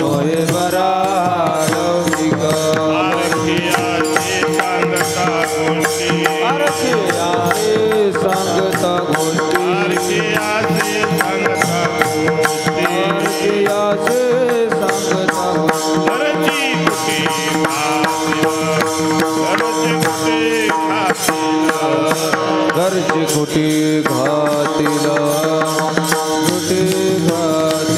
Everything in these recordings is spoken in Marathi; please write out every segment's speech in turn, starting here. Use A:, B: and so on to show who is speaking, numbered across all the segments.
A: होय बरा लौकिक सांगता गोष्टी घरची कुटी घातील कुटी घातील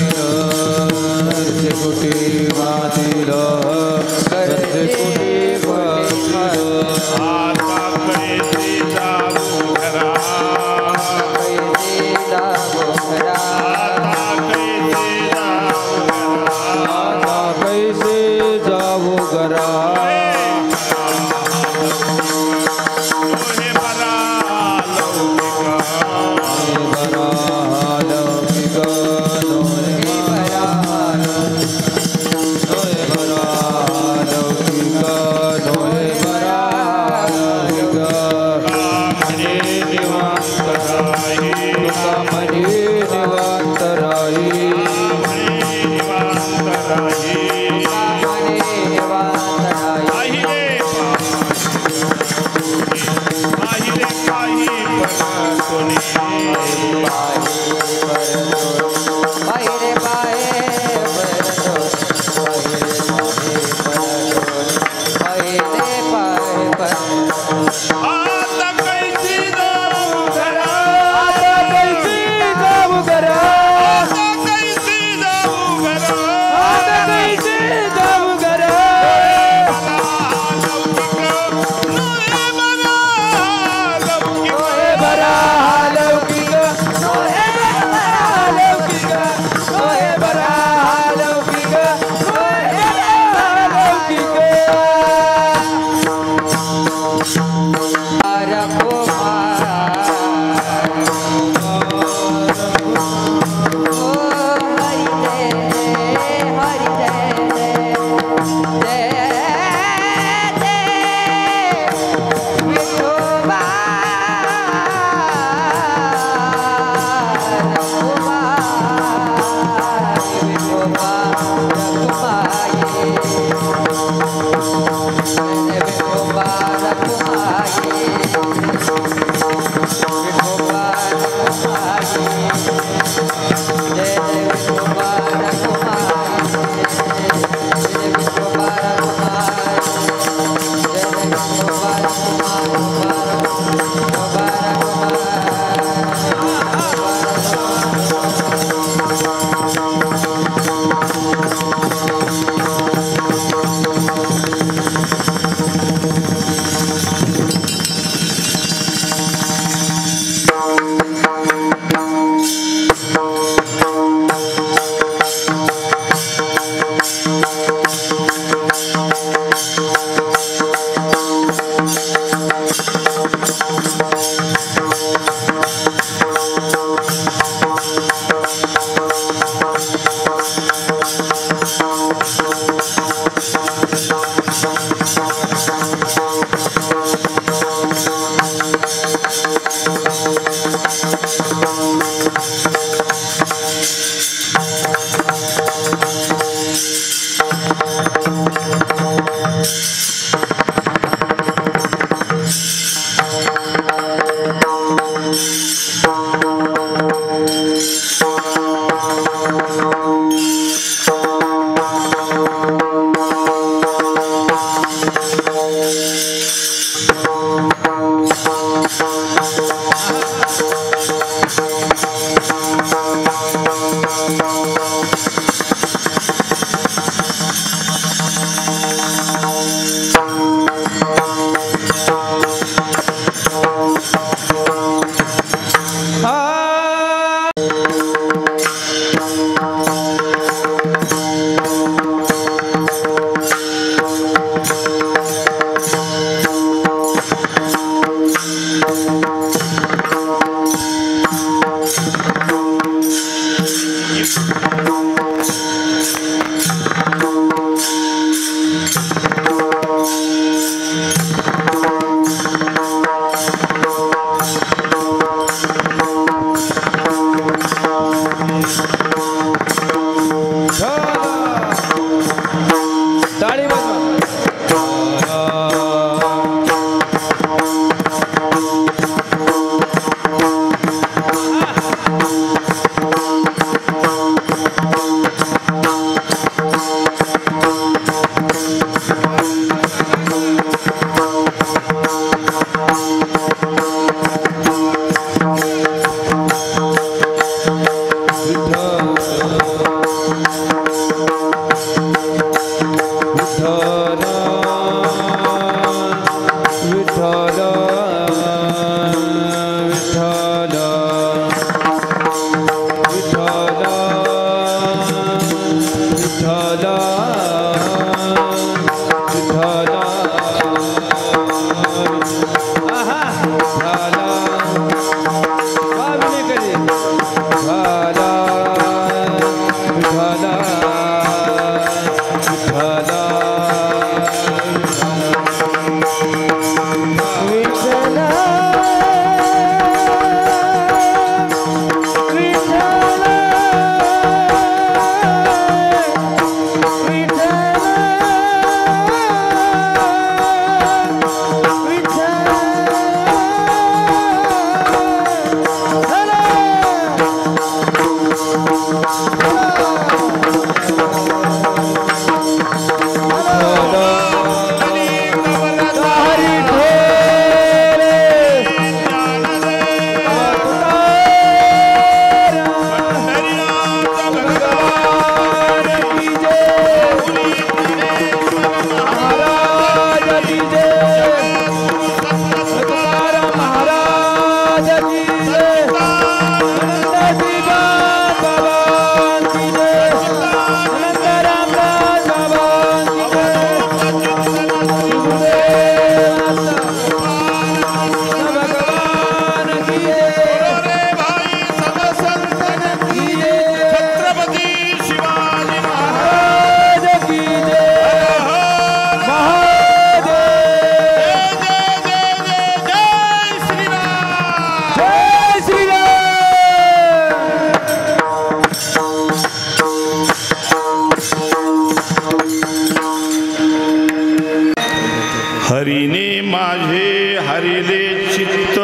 B: हरीने माझे हरिले चित्त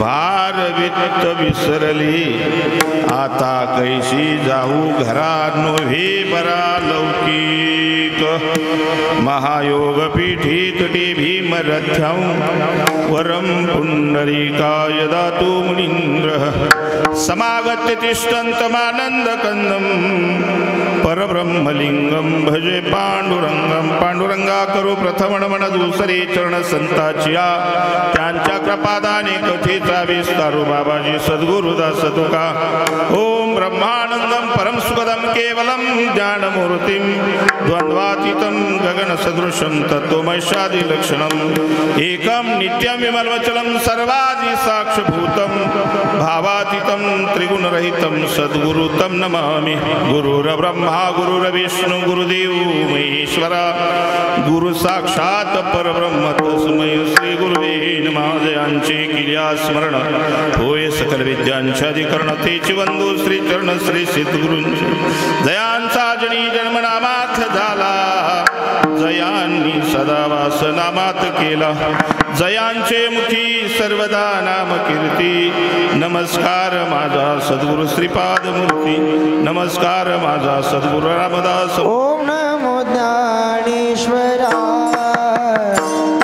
B: भार वित्त विसरली आता कैसी जाऊ घरा नोव्हे बरा लौकिक महायोग पीठी तटे भीमरथ्यं वरम पुंडरीकाय दातु मुनीन्द्र समागत्य तिष्ठन्तमानन्दकन्दं परब्रह्मलिंगम भजे पांडुरंगम पांडुरंगा करू प्रथम नमन दुसरे चरण संताचिया त्यांच्या कृपादाने कथेचा विस्तारू बाबाजी सद्गुरुदास तुका ओम ब्रह्मानंदम परम सुखदम केवलम ज्ञानमूर्तिम द्वंद्वातीतं गगन सदृशं तत्त्वमैशादि लक्षणम एकम नित्यं विमलवचलं सर्वादि साक्षभूतं भावातीतं त्रिगुणरहितं सद्गुरुतं नमामि गुरुर्ब्रह्मा गुरुर्विष्णु गुरुदेव महेश्वरा गुरु साक्षात परब्रह्म तस्मै श्री गुरुवे नमः जयांचे किल्या स्मरण होय सकल विद्यांच्या अधिकरण तेची वंदू श्री चरण श्री सद्गुरूंचे जयांचा जनी जन्मनामात झाला जयांनी सदा वास नामात केला जयांचे मुखी सर्वदा नाम कीर्ती नमस्कार माझा सद्गुरु श्रीपाद मूर्ती नमस्कार माझा सद्गुरु रामदास
C: ओम नमो ज्ञानेश्वरा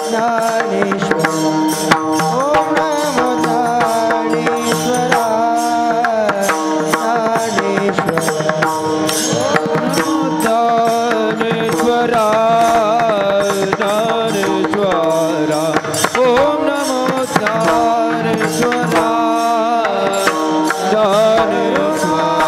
C: ज्ञानेश्वरा ओम नमो ज्ञानेश्वरा ज्ञानेश्वरा
A: ज्ञानेश्वरा ज्ञानेश्वरा ओम नमो ज्ञानेश्वरा ज्ञानेश्वरा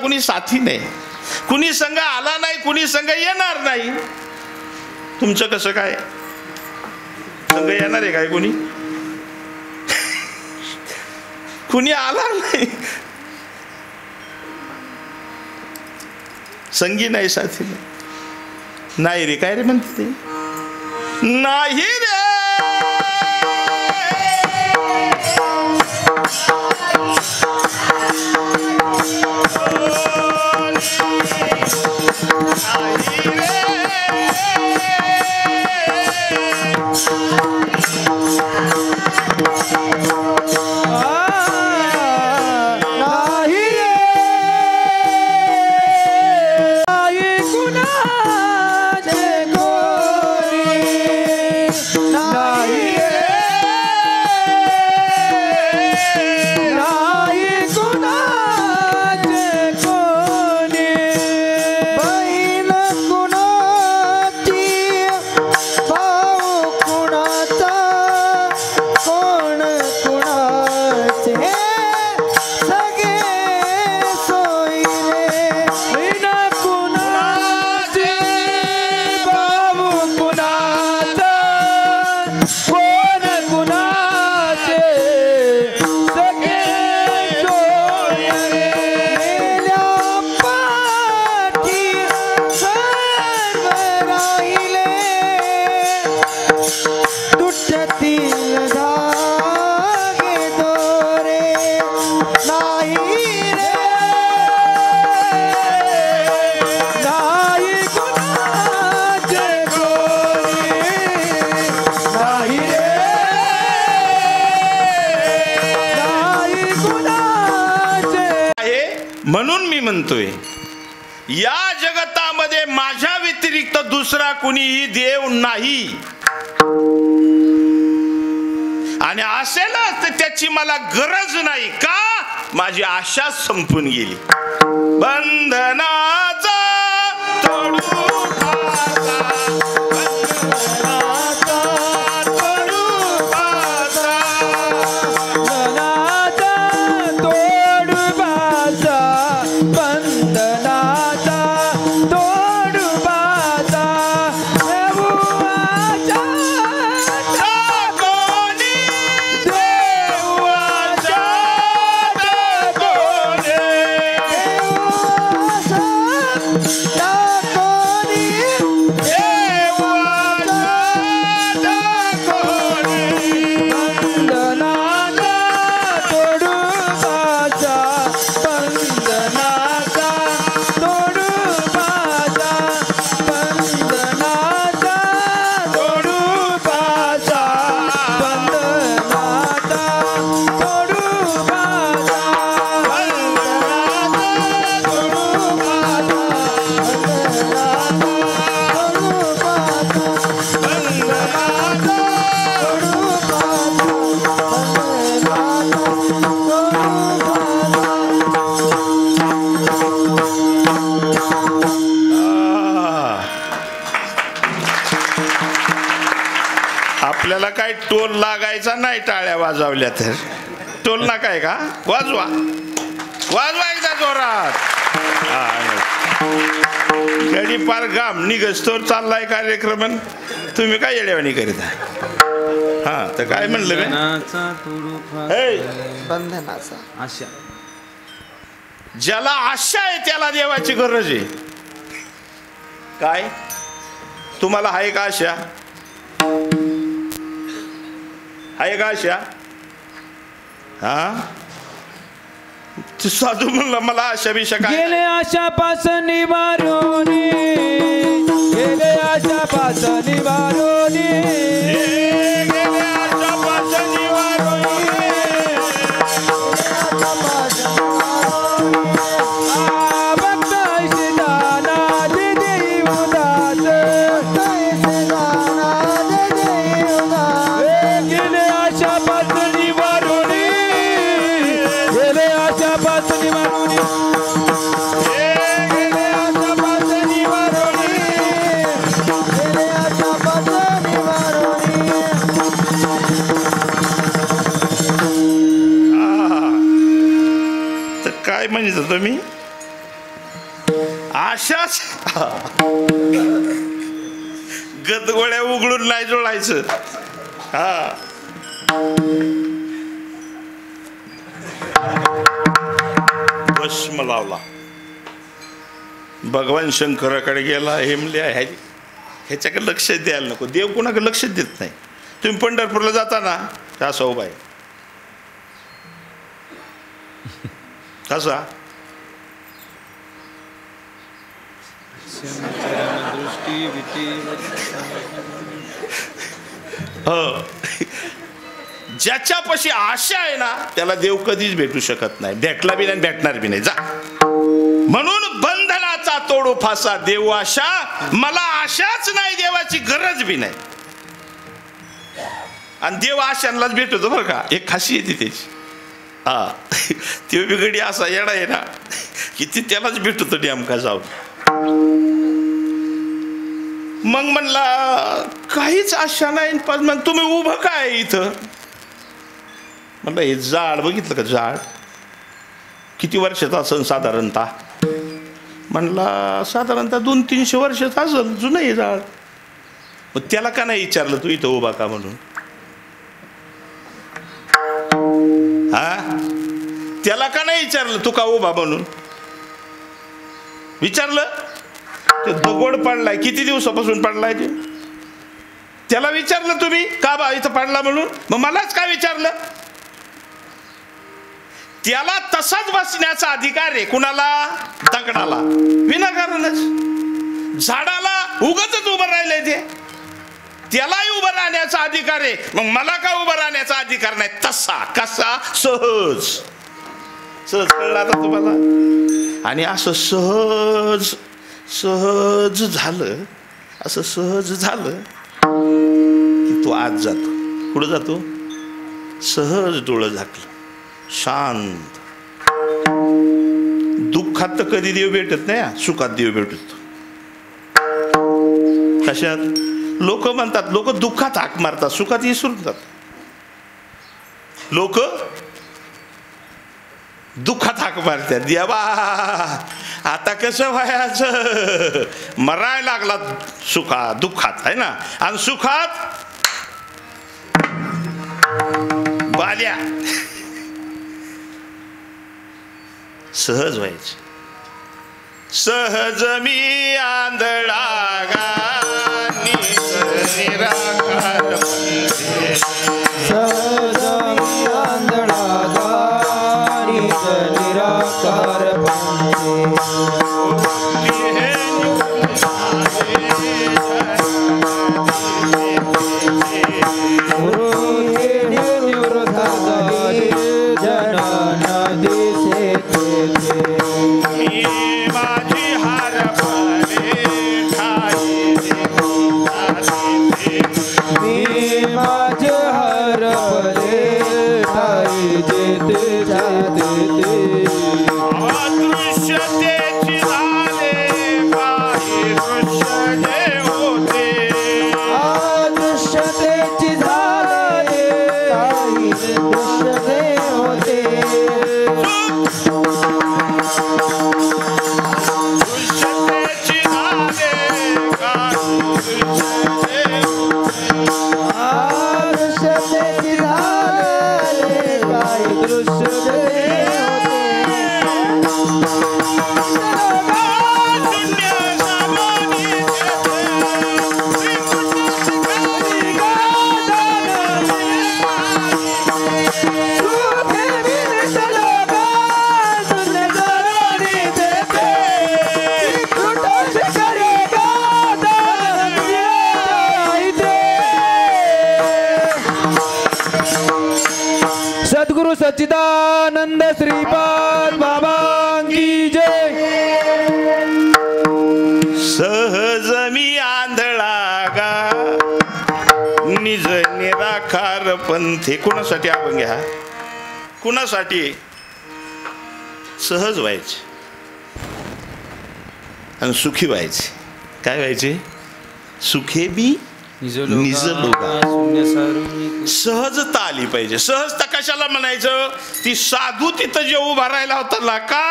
B: कुणी साथी नाही, कुणी संघ आला नाही, कुणी संघ येणार नाही. तुमचं कसं काय संघ येणार आहे काय? कुणी कुणी आला नाही, संगी नाही, साथी नाही. नाही रे काय रे म्हणते ते? नाही रे म्हणून मी म्हणतोय या जगतामध्ये माझ्या व्यतिरिक्त दुसरा कुणीही देव नाही. आणि असेलच तर त्याची मला गरज नाही. का? माझी आशा संपून गेली. बंधनाचा तोडू आपल्याला काय टोल लागायचा नाही. टाळ्या वाजवल्या तर टोल ना काय का? वाजवा वाजवा एकदा जोरात. गडी पार गाम निघस्तोर चाललाय कार्यक्रम. तुम्ही काय येड्यावानी करीत आहे? हा तर काय म्हणलं
C: बंधनाचा
A: आशा.
B: ज्याला आशा आहे त्याला देवाची गरज आहे. काय तुम्हाला आहे का आशा? आहे का आशा? हा साधू म्हणलं मला आशा बिशा काय?
A: गेले आशापासून निवारून, गेले आशापासून निवारून,
B: गेले आशापासून निवारून,
A: भक्त सिद्धाना दे देव दास, गेले आशापासून निवारून, गेले आशापासून निवारून, गेले आशापासून निवारून, गेले आशापासून निवारून.
B: तर काय म्हणत होतो मी? अशाच गदगोळ्या उघडून नाही जोडायचं. हा भस्म लावला, भगवान शंकराकडे गेला, हेमल्या ह्याच्याकडे लक्ष द्यायला नको. देव कोणाकडे लक्ष देत नाही. तुम्ही पंढरपूरला जाता ना, कसा उभा आहे, कसा हो. ज्याच्यापाशी आशा आहे ना त्याला देव कधीच भेटू शकत नाही. भेटला बी नाही, भेटणार बी नाही. जा. म्हणून बंधनाचा तोडू फासा देव आशा, मला आशाच नाही, देवाची गरज बी नाही. आणि देव आशांनाच भेटतो बरं का, एक खासियत आहे त्याची. हा ते बिघडी असा येडा आहे ना की ती त्यालाच भेटतो नेमका जाऊन. मग म्हणला काहीच आशा नाही, पण मग तुम्ही उभं काय इथं? म्हणलं हे झाड बघितलं का, झाड किती वर्षाचं असेल साधारणतः? म्हणला साधारणतः 200-300 वर्षाचं असेल, जुनं आहे झाड. मग त्याला का नाही विचारलं तू इथं उभा का म्हणून? हा त्याला का नाही विचारलं तू का उभा म्हणून? विचारलं? ते दगड पडलाय, किती दिवसापासून पडलाय ते? त्याला विचारलं तुम्ही का बा इथं पडला म्हणून? मग मलाच का विचारलं? त्याला तसाच बसण्याचा अधिकार आहे. कुणाला? दगडाला. विनाकारणच. झाडाला उगाचच उभं राहिलंय ते, त्यालाही उभं राहण्याचा अधिकार आहे. मग मला का उभं राहण्याचा अधिकार नाही? तसा कसा? सहज. सहज कळलं आता तुम्हाला? आणि असं सहज सहज झालं, असं सहज झालं की तो आज जातो. कुठं जातो? सहज डोळं झाकलं, शांत. दुःखात तर कधी देव भेटत नाही, सुखात देव भेटतो. कशात? लोक म्हणतात, लोक दुःखात हाक मारतात, सुखात विसरून जातात. लोक दुःखात हाक मारतात, देवा आता कसं व्हायचं? मरायला लागला सुखात, दुःखात आहे ना. आणि सुखात बाल्या. सहज व्हायचं. सहज मी आंधळा गा निराकार,
C: सहज मी आंधळा गाणी निराकार सच्चिदानंद श्रीपाद बाबा की जय.
B: सहज मी आंधळा गा निज निराकार पंथे. कुणासाठी आपण घ्या? कुणासाठी? सहज व्हायचे आणि सुखी व्हायचे. काय व्हायचे? सुखे बी निज लोगा. सहजता आली पाहिजे. सहजता कशाला म्हणायचं? ती साधू तिथं जे उभा राहिला होता ना का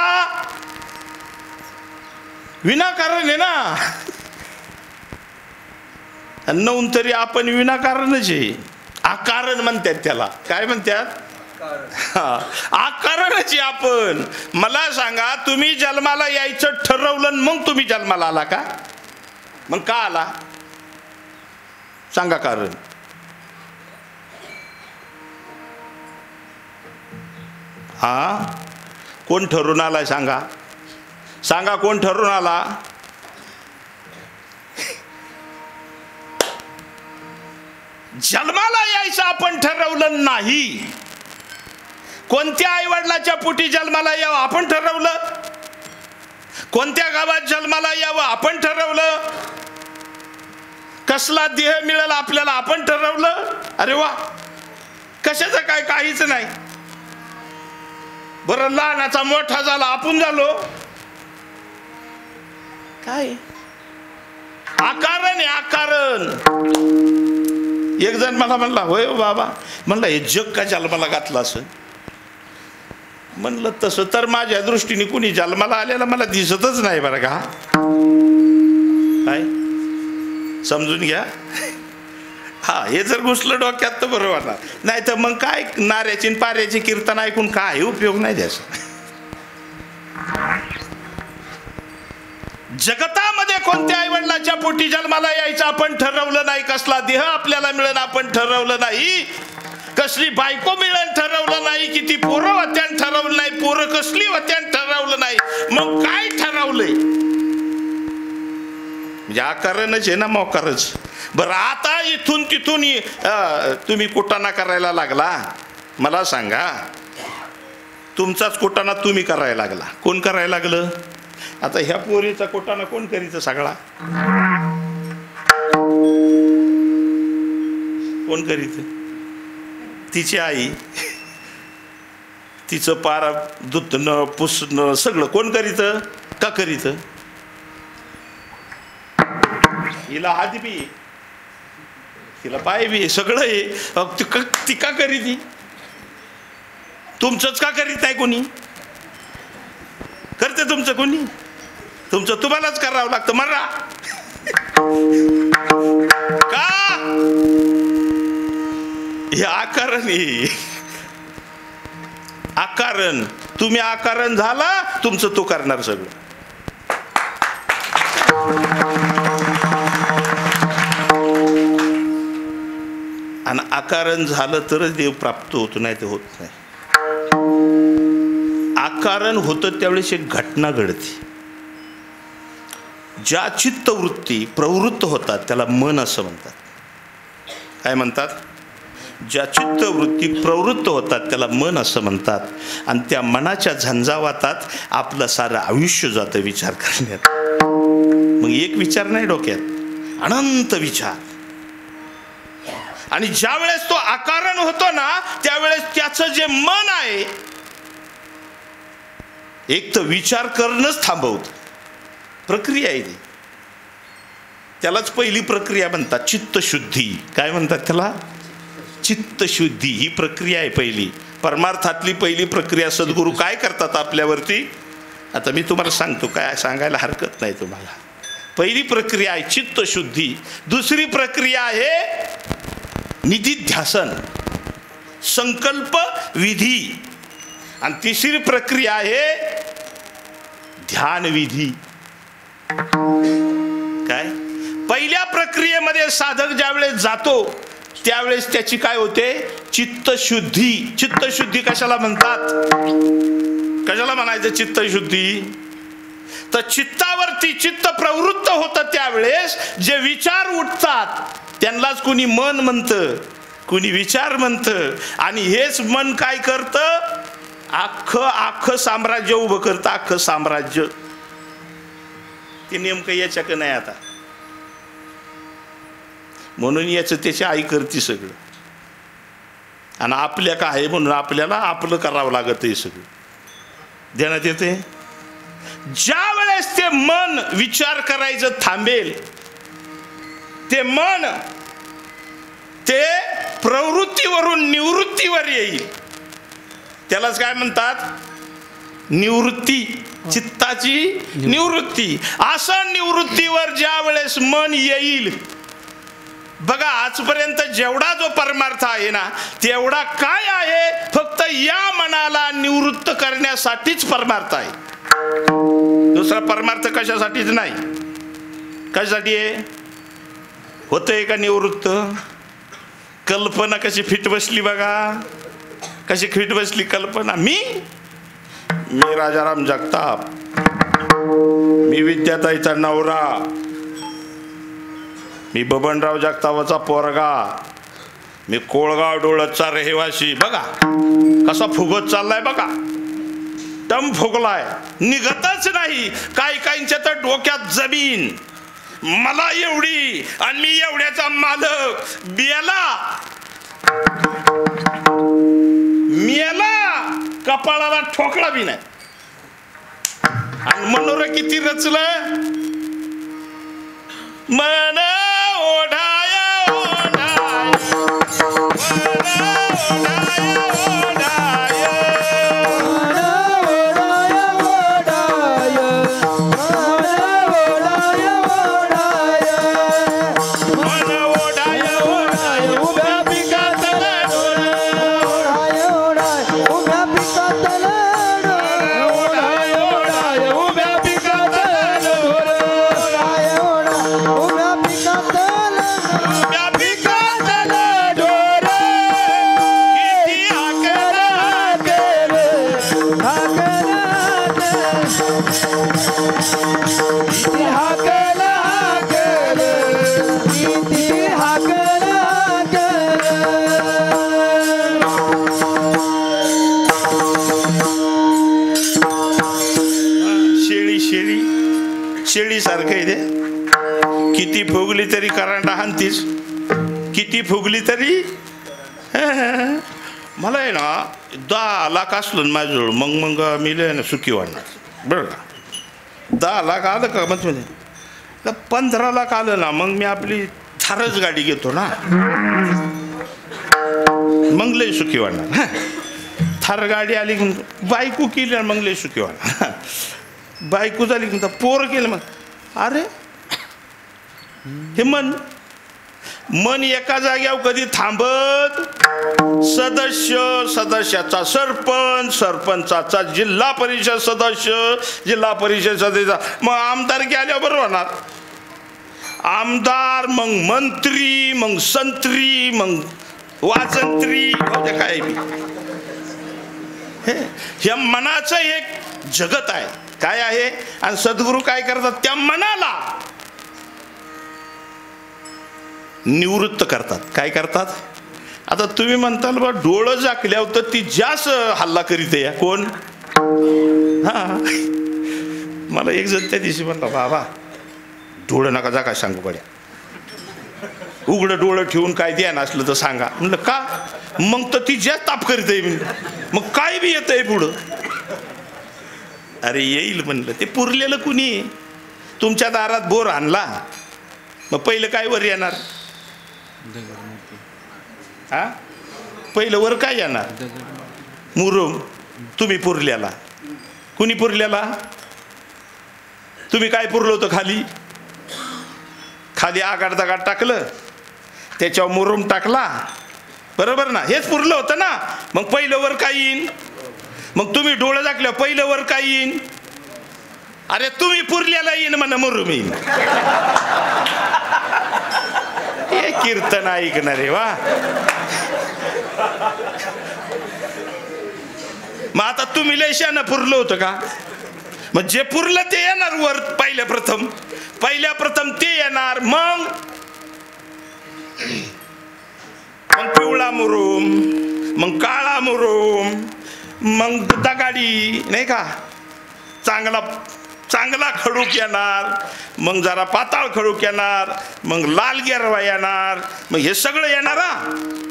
B: विनाकारण आहे ना. नवून तरी आपण विनाकारणच आहे. आकारण म्हणतात त्याला. काय म्हणतात? आकारणच आहे आपण. मला सांगा, तुम्ही जन्माला यायचं ठरवलं मग तुम्ही जन्माला आला का? मग का आला सांगा कारण. हा, कोण ठरवून आलाय सांगा? सांगा कोण ठरवून आला? जन्माला यायचं आपण ठरवलं नाही. कोणत्या आईवडिलाच्या पोटी जन्माला यावं आपण ठरवलं? कोणत्या गावात जन्माला यावं आपण ठरवलं? कसला देह मिळेल आपल्याला आपण ठरवलं? अरे वा, कशाचं काय? काहीच नाही. बरं, लहानाचा मोठा झाला आपण झालो काय? आकारण आहे, आकारण. एक जण मला म्हणला, होय बाबा, म्हणलं हे जग का जन्माला घातलं असं? म्हणलं तसं तर माझ्या दृष्टीने कुणी जन्माला आलेला मला दिसतच नाही बरं का. काय समजून घ्या. हा, हे जर घुसलं डोक्यात तर बरोबर ना. नाही तर मग काय नाऱ्याची पाऱ्याची कीर्तन ऐकून काय उपयोग नाही त्याचा. जगतामध्ये कोणत्या आईवडिलाच्या पोटी जन्माला यायचं आपण ठरवलं नाही. कसला देह आपल्याला मिळेल आपण ठरवलं नाही. कसली बायको मिळेल ठरवलं नाही. किती पोरं होत्यान ठरवलं नाही. पोरं कसली होत्यान ठरवलं नाही. मग काय ठरवलंय? म्हणजे आकारणच आहे ना, मोकारच. बरं, आता इथून तिथून तुम्ही कुटाणा करायला लागला. मला सांगा, तुमचाच कुटाणा तुम्ही करायला लागला. कोण करायला लागलं? आता ह्या पोरीचा कुटाणा कोण करीत? सगळा कोण करीत? तिची आई. तिचं पारा धुतणं पुसणं सगळं कोण करीत? का करीत? हिला हात बी, तिला पाय बी, सगळं आहे. ती का करीत? तुमचंच का करीत नाही कोणी? करते तुमचं कोणी? तुमचं तुम्हालाच करावं लागतं. मरा का? हे आकारण आहे. आकारण. तुम्ही आकारण झाला, तुमचं तो करणार सगळं. आणि आकारण झालं तरच देव प्राप्त होतो, नाही तर होत नाही. आकारण होतं त्यावेळेस एक घटना घडते. ज्या चित्तवृत्ती प्रवृत्त होतात त्याला मन असं म्हणतात. काय म्हणतात? ज्या चित्तवृत्ती प्रवृत्त होतात त्याला मन असं म्हणतात. आणि त्या मनाच्या झंझावातात आपलं सारं आयुष्य जातं विचार करण्यात. मग एक विचार नाही डोक्यात, अनंत विचार. आणि ज्या वेळेस तो आकारण होतो ना, त्यावेळेस त्याचं जे मन आहे, एक तर विचार करणंच थांबवतं. प्रक्रिया आहे ती. त्यालाच पहिली प्रक्रिया म्हणतात चित्तशुद्धी. काय म्हणतात त्याला? चित्तशुद्धी. ही प्रक्रिया आहे पहिली. परमार्थातली पहिली प्रक्रिया. सद्गुरू काय करतात आपल्यावरती? आता मी तुम्हाला सांगतो, काय सांगायला हरकत नाही तुम्हाला. पहिली प्रक्रिया आहे चित्तशुद्धी. दुसरी प्रक्रिया आहे निधिध्यासन, संकल्प विधी. आणि तिसरी प्रक्रिया आहे ध्यान विधी. काय? पहिल्या प्रक्रियेमध्ये साधक ज्यावेळेस जातो त्यावेळेस त्याची काय होते? चित्तशुद्धी. चित्तशुद्धी कशाला म्हणतात? कशाला म्हणायचं चित्तशुद्धी? तर चित्तावरती चित्त प्रवृत्त होतं त्यावेळेस जे विचार उठतात त्यांनाच कुणी मन म्हणतं, कुणी विचार म्हणतं. आणि हेच मन काय करतं? अख्खं साम्राज्य उभं करतं. अख्खं साम्राज्य. ते नेमकं याच्याकडे नाही आता. म्हणून याचं त्याची आई करते सगळं. आणि आपल्या काय आहे म्हणून आपल्याला आपलं करावं लागत हे सगळं. ध्यानात येते? ज्या वेळेस ते मन विचार करायचं थांबेल, ते मन ते प्रवृत्तीवरून निवृत्तीवर येईल. त्यालाच काय म्हणतात? निवृत्ती, चित्ताची निवृत्ती. असं निवृत्तीवर ज्या वेळेस मन येईल, बघा आजपर्यंत जेवढा जो परमार्थ आहे ना तेवढा काय आहे, फक्त या मनाला निवृत्त करण्यासाठीच परमार्थ आहे. दुसरा परमार्थ कशासाठीच नाही. कशासाठी आहे? होतंय का निवृत्त? कल्पना कशी फिट बसली बघा, कशी फिट बसली कल्पना. मी राजाराम जगताप, मी विद्याताईचा नवरा, मी बबनराव जगतापाचा पोरगा, मी कोळगाव डोळतचा रहिवासी. बघा कसा फुगत चाललाय बघा, दम फुगलाय, निघतच नाही. काहींच्या तर डोक्यात जमीन, मला एवढी आणि मी एवढ्याचा मालक. मेला कपाळाला ठोकळा बी नाही. आणि मनोर किती रचलं, मन ओढाय ओढाय, शेळी सारखं आहे ते. किती फुगली तरी करंट हाणतीस, किती फुगली तरी. मला आहे ना 10 लाख असलं माझ्याजवळ, मग मी ना सुखी वाढणार बरं का. 10 लाख आलं का म्हणजे 15 लाख आलं ना, मग मी आपली थारच गाडी घेतो ना, मग लय सुखी वाढणार. थार गाडी आली की बायको केली, मग लय सुखी वाढणार. बायको झाली की पोर केलं, मग अरे हे मन एका जाग्यावर कधी थांबत. सदस्याचा सरपंच, सरपंचाचा जिल्हा परिषद सदस्य, जिल्हा परिषद सदस्य, मग आमदारकी आल्यावर बरोबर होणार. आमदार, मग मंत्री, मग संत्री, मग वाजंत्री, काय बी. हे मनाचं एक जगत आहे. काय आहे? आणि सद्गुरू काय करतात, त्या मनाला निवृत्त करतात. काय करतात? आता तुम्ही म्हणताल बा डोळं झाकल्यावर तर ती जास्त हल्ला करीत आहे. कोण? हा, मला एक जण त्या दिवशी म्हणला, बाबा डोळं नका जा, काय सांगू गड्या, उघडं डोळं ठेवून काय द्या नसलं तर सांगा. म्हणलं का? मग तर ती जास्त ताप करीत आहे, मग काय बी येत आहे पुढं. अरे येईल म्हणलं, ते पुरलेलं कुणी. तुमच्या दारात बोर आणला, मग पहिलं काय वर येणार? हा, पहिलं वर काय येणार? मुरुम. तुम्ही पुरल्याला, कुणी पुरल्याला? तुम्ही काय पुरलं होतं? खाली खाली आगाड दगाड टाकलं, त्याच्यावर मुरुम टाकला, बरोबर ना? हेच पुरलं होतं ना. मग पहिलं वर काय येईन? मग तुम्ही डोळं झाकल्यावर पहिलं वर काय येईन? अरे तुम्ही पुरल्याला येईन म्हणा मुरुम येईन. हे कीर्तन ऐकणारे वा. मग आता तुम्ही लयशानं पुरलं होतं का? मग जे पुरलं ते येणार वर पहिल्या प्रथम ते येणार. मग पिवळा मुरुम, मग काळा मुरुम, मग दगाडी, नाही का, चांगला खडूक येणार, मग जरा पाताळ खडूक येणार, मग लाल गेरवा येणार, मग हे सगळं येणार.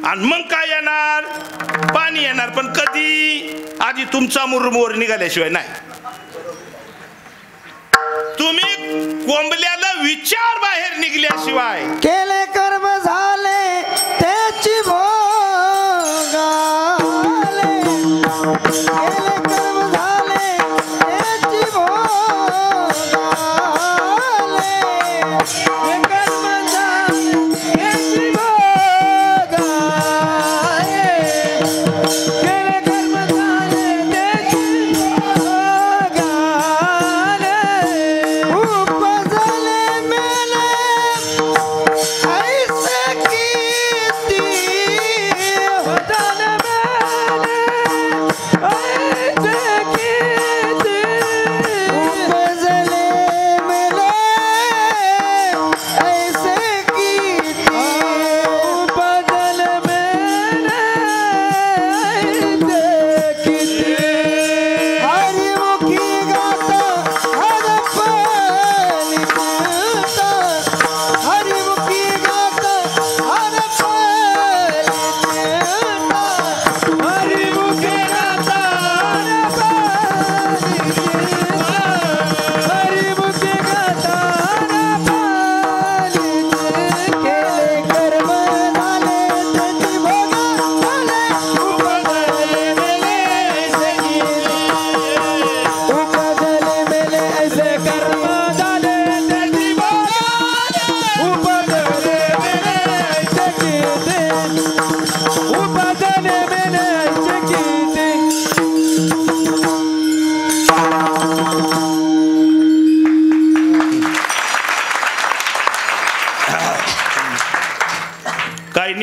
B: आणि मग काय येणार? पाणी येणार. पण कधी? आधी तुमचा मुरुम वर निघाल्याशिवाय नाही. तुम्ही कोंबल्याला विचार बाहेर निघल्याशिवाय.
A: केले कर्म झाले त्याची भोगाले, केले कर्म झाले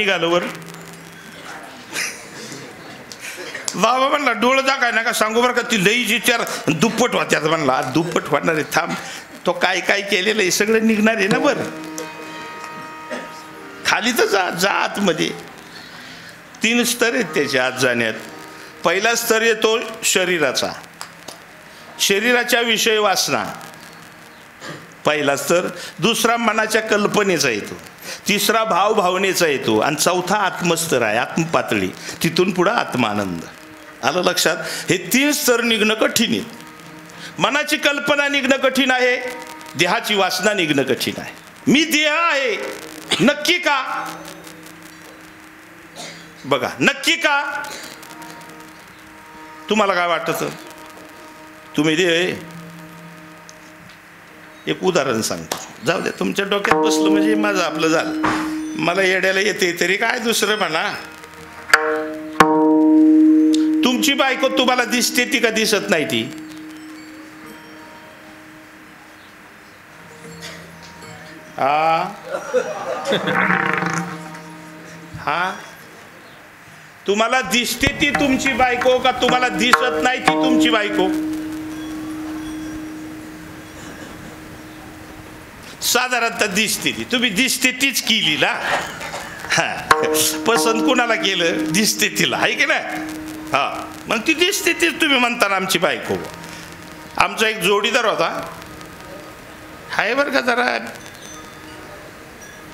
B: निघालं वर. बाबा म्हणला डोळं दाखाय नका सांगू बरं का, ती लईच विचार दुप्पट होत्यात म्हणला. दुप्पट होणार आहे, थांब तो काय काय केलेलं आहे सगळं निघणार आहे ना. बरं खाली तर जा आतमध्ये. 3 स्तर आहेत त्याच्या आत जाण्यात. पहिला स्तर येतो शरीराचा, शरीराच्या विषय वासना पहिला स्तर. दुसरा मनाच्या कल्पनेचा येतो. तिसरा भावनेचा येतो. आणि चौथा आत्मस्तर आहे, आत्मपातळी. तिथून पुढं आत्मानंद. आलं लक्षात? हे 3 स्तर निघणं कठीण आहे. मनाची कल्पना निघणं कठीण आहे, देहाची वासना निघणं कठीण आहे. मी देह आहे नक्की का? बघा नक्की का? तुम्हाला काय वाटतं? तुम्ही देह. एक उदाहरण सांगतो, जाऊ द्या तुमच्या डोक्यात बसलं म्हणजे माझं आपलं झालं. मला येड्याला येते तरी काय दुसरं म्हणा. तुमची बायको तुम्हाला दिसते ती का दिसत नाही ती? हा तुम्हाला दिसते ती तुमची बायको का तुम्हाला दिसत नाही ती तुमची बायको? साधारणतः दिसते ती. तुम्ही दिसते तीच केली ना. पसंत कुणाला केलं? दिसते तिला, आहे की नाही? हा मग ती दिसते तीच तुम्ही म्हणता ना आमची बायको. आमचा एक जोडीदार होता, हाय बरं का जरा,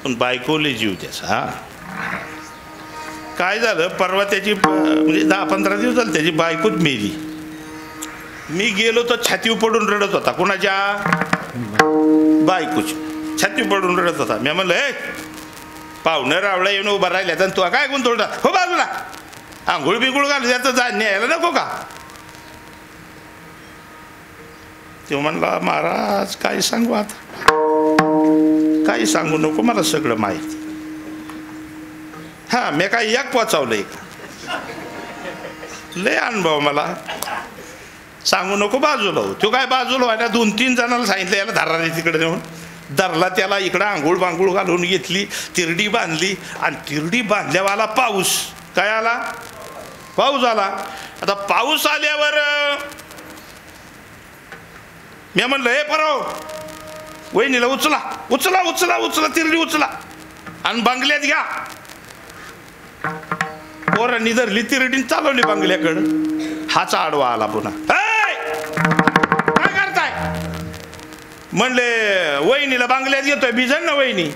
B: पण बायकोले जीव त्याचा. हा काय झालं परवा त्याची म्हणजे 10-15 दिवस झाले त्याची बायकोच मेली. मी गेलो तर छातीवर पडून रडत होता. कोणाच्या? बायकोची. छातीवर पडून रडत होता. मी म्हणलं हे पाहुणं रावळा येऊन उभा राहिल्या तर तू काय गुंतवला हो बाजूला, आंघोळ बिंघोळ घालू त्याचं जा न्यायला नको का? तो म्हणला महाराज काय सांगू आता, काही सांगू नको, मला सगळं माहिती. हा मी काय एक पोचावलंय का? लय अनुभव मला. सांगू नको बाजूला हो. तो काय बाजूला व्हायला 2-3 जणांना सांगितलं याला धरा रे तिकडे नेऊन. धरला त्याला. इकडं आंघोळ बांघोळ घालून घेतली, तिरडी बांधली. आणि तिरडी बांधल्यावाला पाऊस काय आला? पाऊस आला. आता पाऊस आल्यावर मी म्हणलं हे पराव वहिनीला उचला उचला उचला उचला तिरडी उचला आणि बंगल्यात घ्या. पोरांनी धरली तिरडी चालवली बंगल्याकडं. हाच आडवा आला पुन्हा. काय करताय म्हणले? वहिनीला बंगल्यात घेतोय. बिजन ना वहिनी.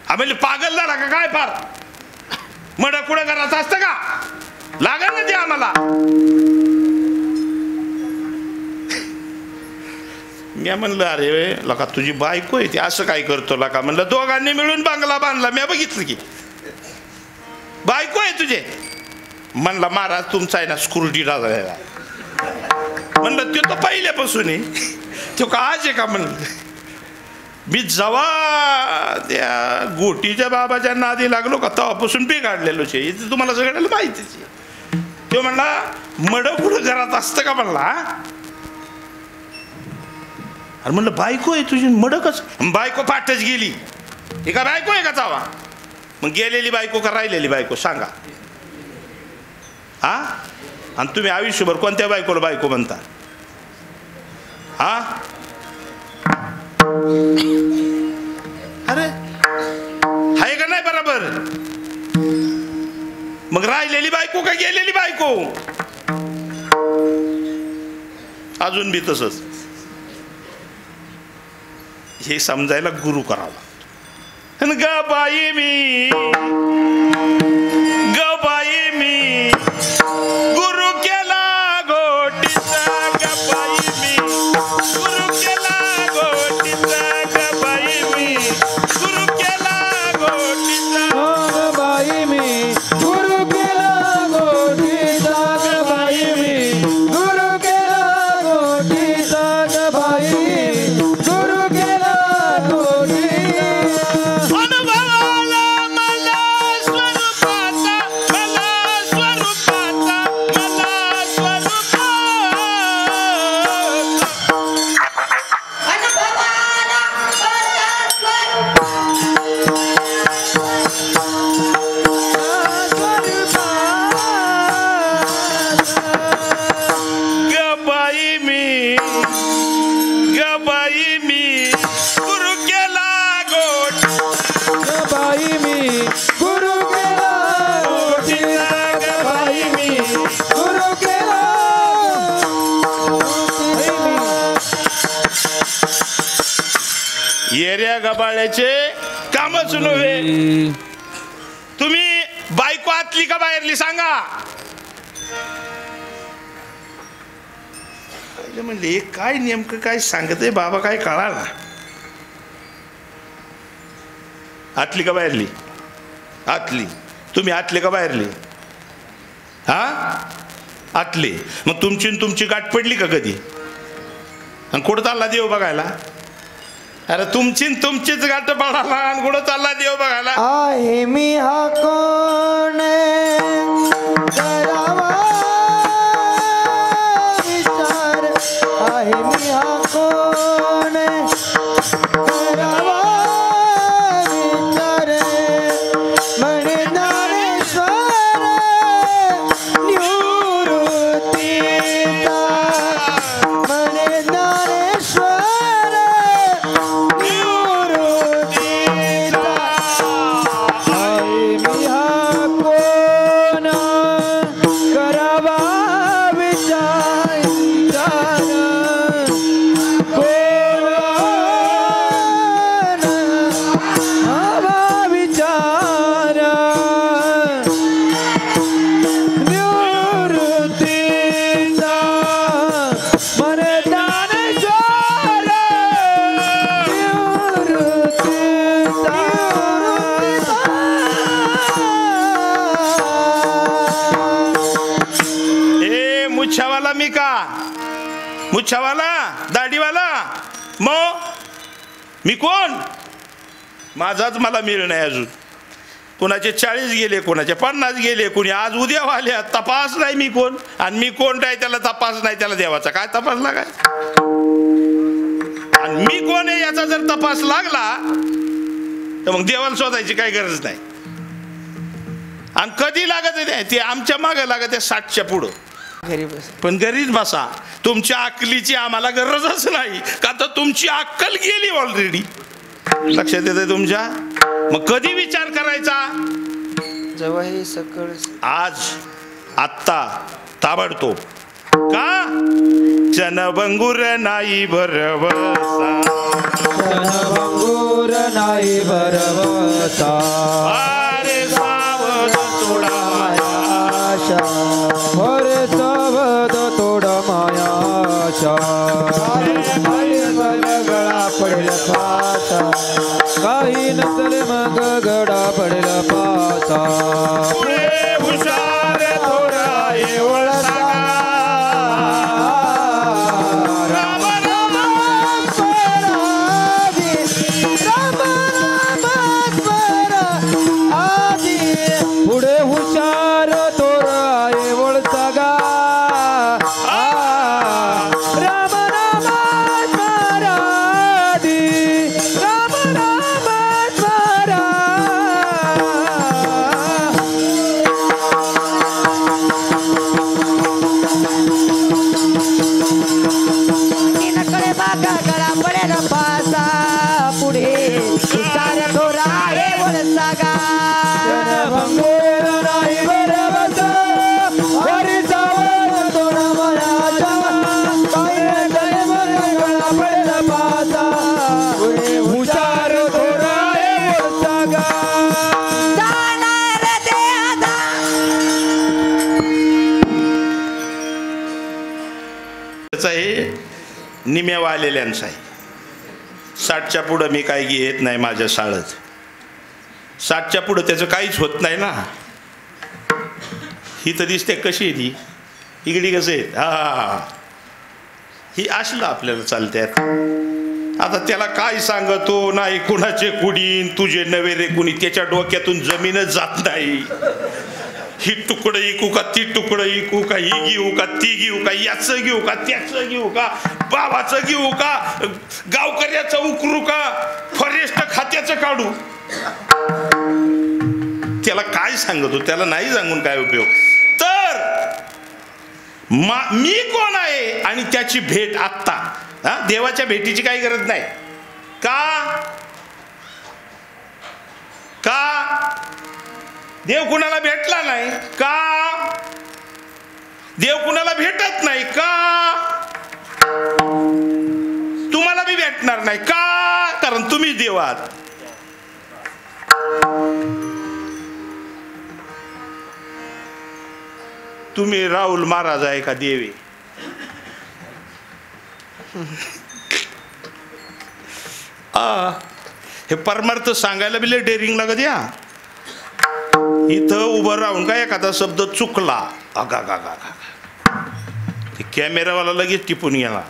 B: म्हणले पागल झाला का काय? फार मड कुठं करायचं असतं का? लागल ना ते आम्हाला. मी म्हणलं अरे लका तुझी बायको आहे ती असं काय करतो लका? म्हणलं दोघांनी मिळून बंगला बांधला. मी बघितलं की बायको आहे तुझे. म्हणला महाराज तुमचा आहे ना स्क्रूडी राजा. म्हणलं तो तर पहिल्यापासून आहे. तो का आज आहे का? म्हणलं मी जेव्हा त्या गोटीच्या बाबाच्या नादी लागलो का तेव्हापासून बिघडलेलोच आहे. तुम्हाला सगळ्याला माहितीच आहे. तो म्हणला मड कुठं घरात असतं का? म्हणला अरे म्हणलं बायको आहे तुझी मडकच. बायको पाठच गेली. हे का बायको आहे का चावा? मग गेलेली बायको का राहिलेली बायको सांगा? हा आणि तुम्ही आयुष्यभर कोणत्या बायकोला बायको म्हणता? हा अरे आहे का नाही बरोबर? मग राहिलेली बायको का गेलेली बायको? अजून बी तसंच. हे समजायला गुरु करावा. ग बाई मी ग बाई मी गुरु केला गोटीचा. ग बाई मी गुरु केला गोटीचा. ग बाई मी गुरु केला गोटीचा.
C: ग बाई मी गुरु केला गोटीचा. ग बाई मी गुरु केला गोटीचा. ग बाई गुरु केला गोटीचा.
B: अनुभवाला मला येऱ्या गबाळ्याचे कामच नव्हे. तुम्ही बायको आतली का बाहेरली सांगा. म्हणले काय नेमकं काय सांगते बाबा, काय कळाला. आतली का बाहेरली? आतली. तुम्ही आतले का बाहेरली? हा, आतले. मग तुमची गाठ पडली का कधी? आणि कुठं चालला देव बघायला? अरे तुमचीच गाठ पडायला आणि कुठं चालला देव बघायला?
A: आहे मी हा कोण करावा विचार, आहे मी हा कोण करावा विचार, म्हणे ज्ञानेश्वर निवृत्तीचा, म्हणे ज्ञानेश्वर निवृत्तीचा. आहे मी हा कोण करावा विचार, कोण हवा विचार, निवृत्तीचा, म्हणे ज्ञानेश्वर निवृत्तीचा.
B: ए मुच्छावाला मी का? मुच्छावाला, दाढीवाला, मग मी कोण? माझाच मला मिळ नाही अजून. कोणाचे 40 गेले, कोणाचे 50 गेले, कोणी आज उद्या वाल्या. तपास नाही मी कोण, आणि मी कोण काय त्याला तपास नाही. त्याला देवाचा काय तपास लागाय? आणि मी कोण आहे याचा जर तपास लागला तर मग देवाला शोधायची काही गरज नाही. आणि कधी लागत नाही ते आमच्या मागे लागत आहे 60च्या पुढं.
A: घरी बस.
B: पण घरीच बसा. तुमच्या अक्कलीची आम्हाला गरजच नाही, का तर तुमची अक्कल गेली ऑलरेडी. लक्षात येते तुमच्या? मग कधी विचार करायचा?
A: जेव्हा हे सकळ
B: आज, आत्ता, ताबडतोब. का? जनभंगुर नाही भरवसा,
C: भंगूर नाही भरवसा,
B: अरे सावध सोडा
C: आशा अरे सावध तोडा मायाशा. गळा पडेल पासा, काही नसले मग गडा पडेल पासा.
B: पुढे हुशार थोडा एवढ सांगा.
A: राम राम स्वरादी, राम राम स्वर आदी,
C: पुढे हुशार तोरा एवढ सगा.
A: राम राम स्वरादी, राम राम स्वरा. नकडे मागा गळा पडेल पासा, पुढे हुशार थोरा एवढ सागा.
C: भंगूर नाही भरवसा, हरी सावध तोडा मायाशा. काही नसले मग गळा पडेल पासा, पुढे हुशार तोरा एवढ सगा.
A: जाणार ते आता.
B: त्याचा हे निम्यावा आलेल्यांचा आहे. 60च्या पुढं मी काही घेत नाही माझ्या शाळेत. 60च्या पुढं त्याचं काहीच होत नाही ना. ही तर दिसते कशी आहे ती, इकडे कसं आहेत. हा, ही असलं आपल्याला चालत्यात. आता त्याला काय सांगतो नाही, कुणाचे कुडीन तुझे नवे रे कुणी, त्याच्या डोक्यातून जमीनच जात नाही. ही तुकडं इकू का, ती तुकडं इकू का, ही घेऊ का, ती घेऊ का, याचं घेऊ का, त्याचं घेऊ का, बाबाचं घेऊ का, गावकऱ्याचं उकरू का, फॉरेस्ट खात्याचं काढू. त्याला काय सांगतो, त्याला नाही सांगून काय उपयोग. तर मी कोण आहे आणि त्याची भेट आत्ता. हा, देवाच्या भेटीची काही गरज नाही. का? देव कुणाला भेटला नाही का? देव कुणाला भेटत नाही का? तुम्हाला बी भेटणार नाही का? कारण तुम्ही देवात. तुम्ही राहुल महाराज आहे का देवी? हे परमार्थ सांगायला बी लय डेअरिंग लागत या. इथं उभं राहून काय एखादा शब्द चुकला, अगा गा गा गा, कॅमेरावाला लगेच टिपून गेला.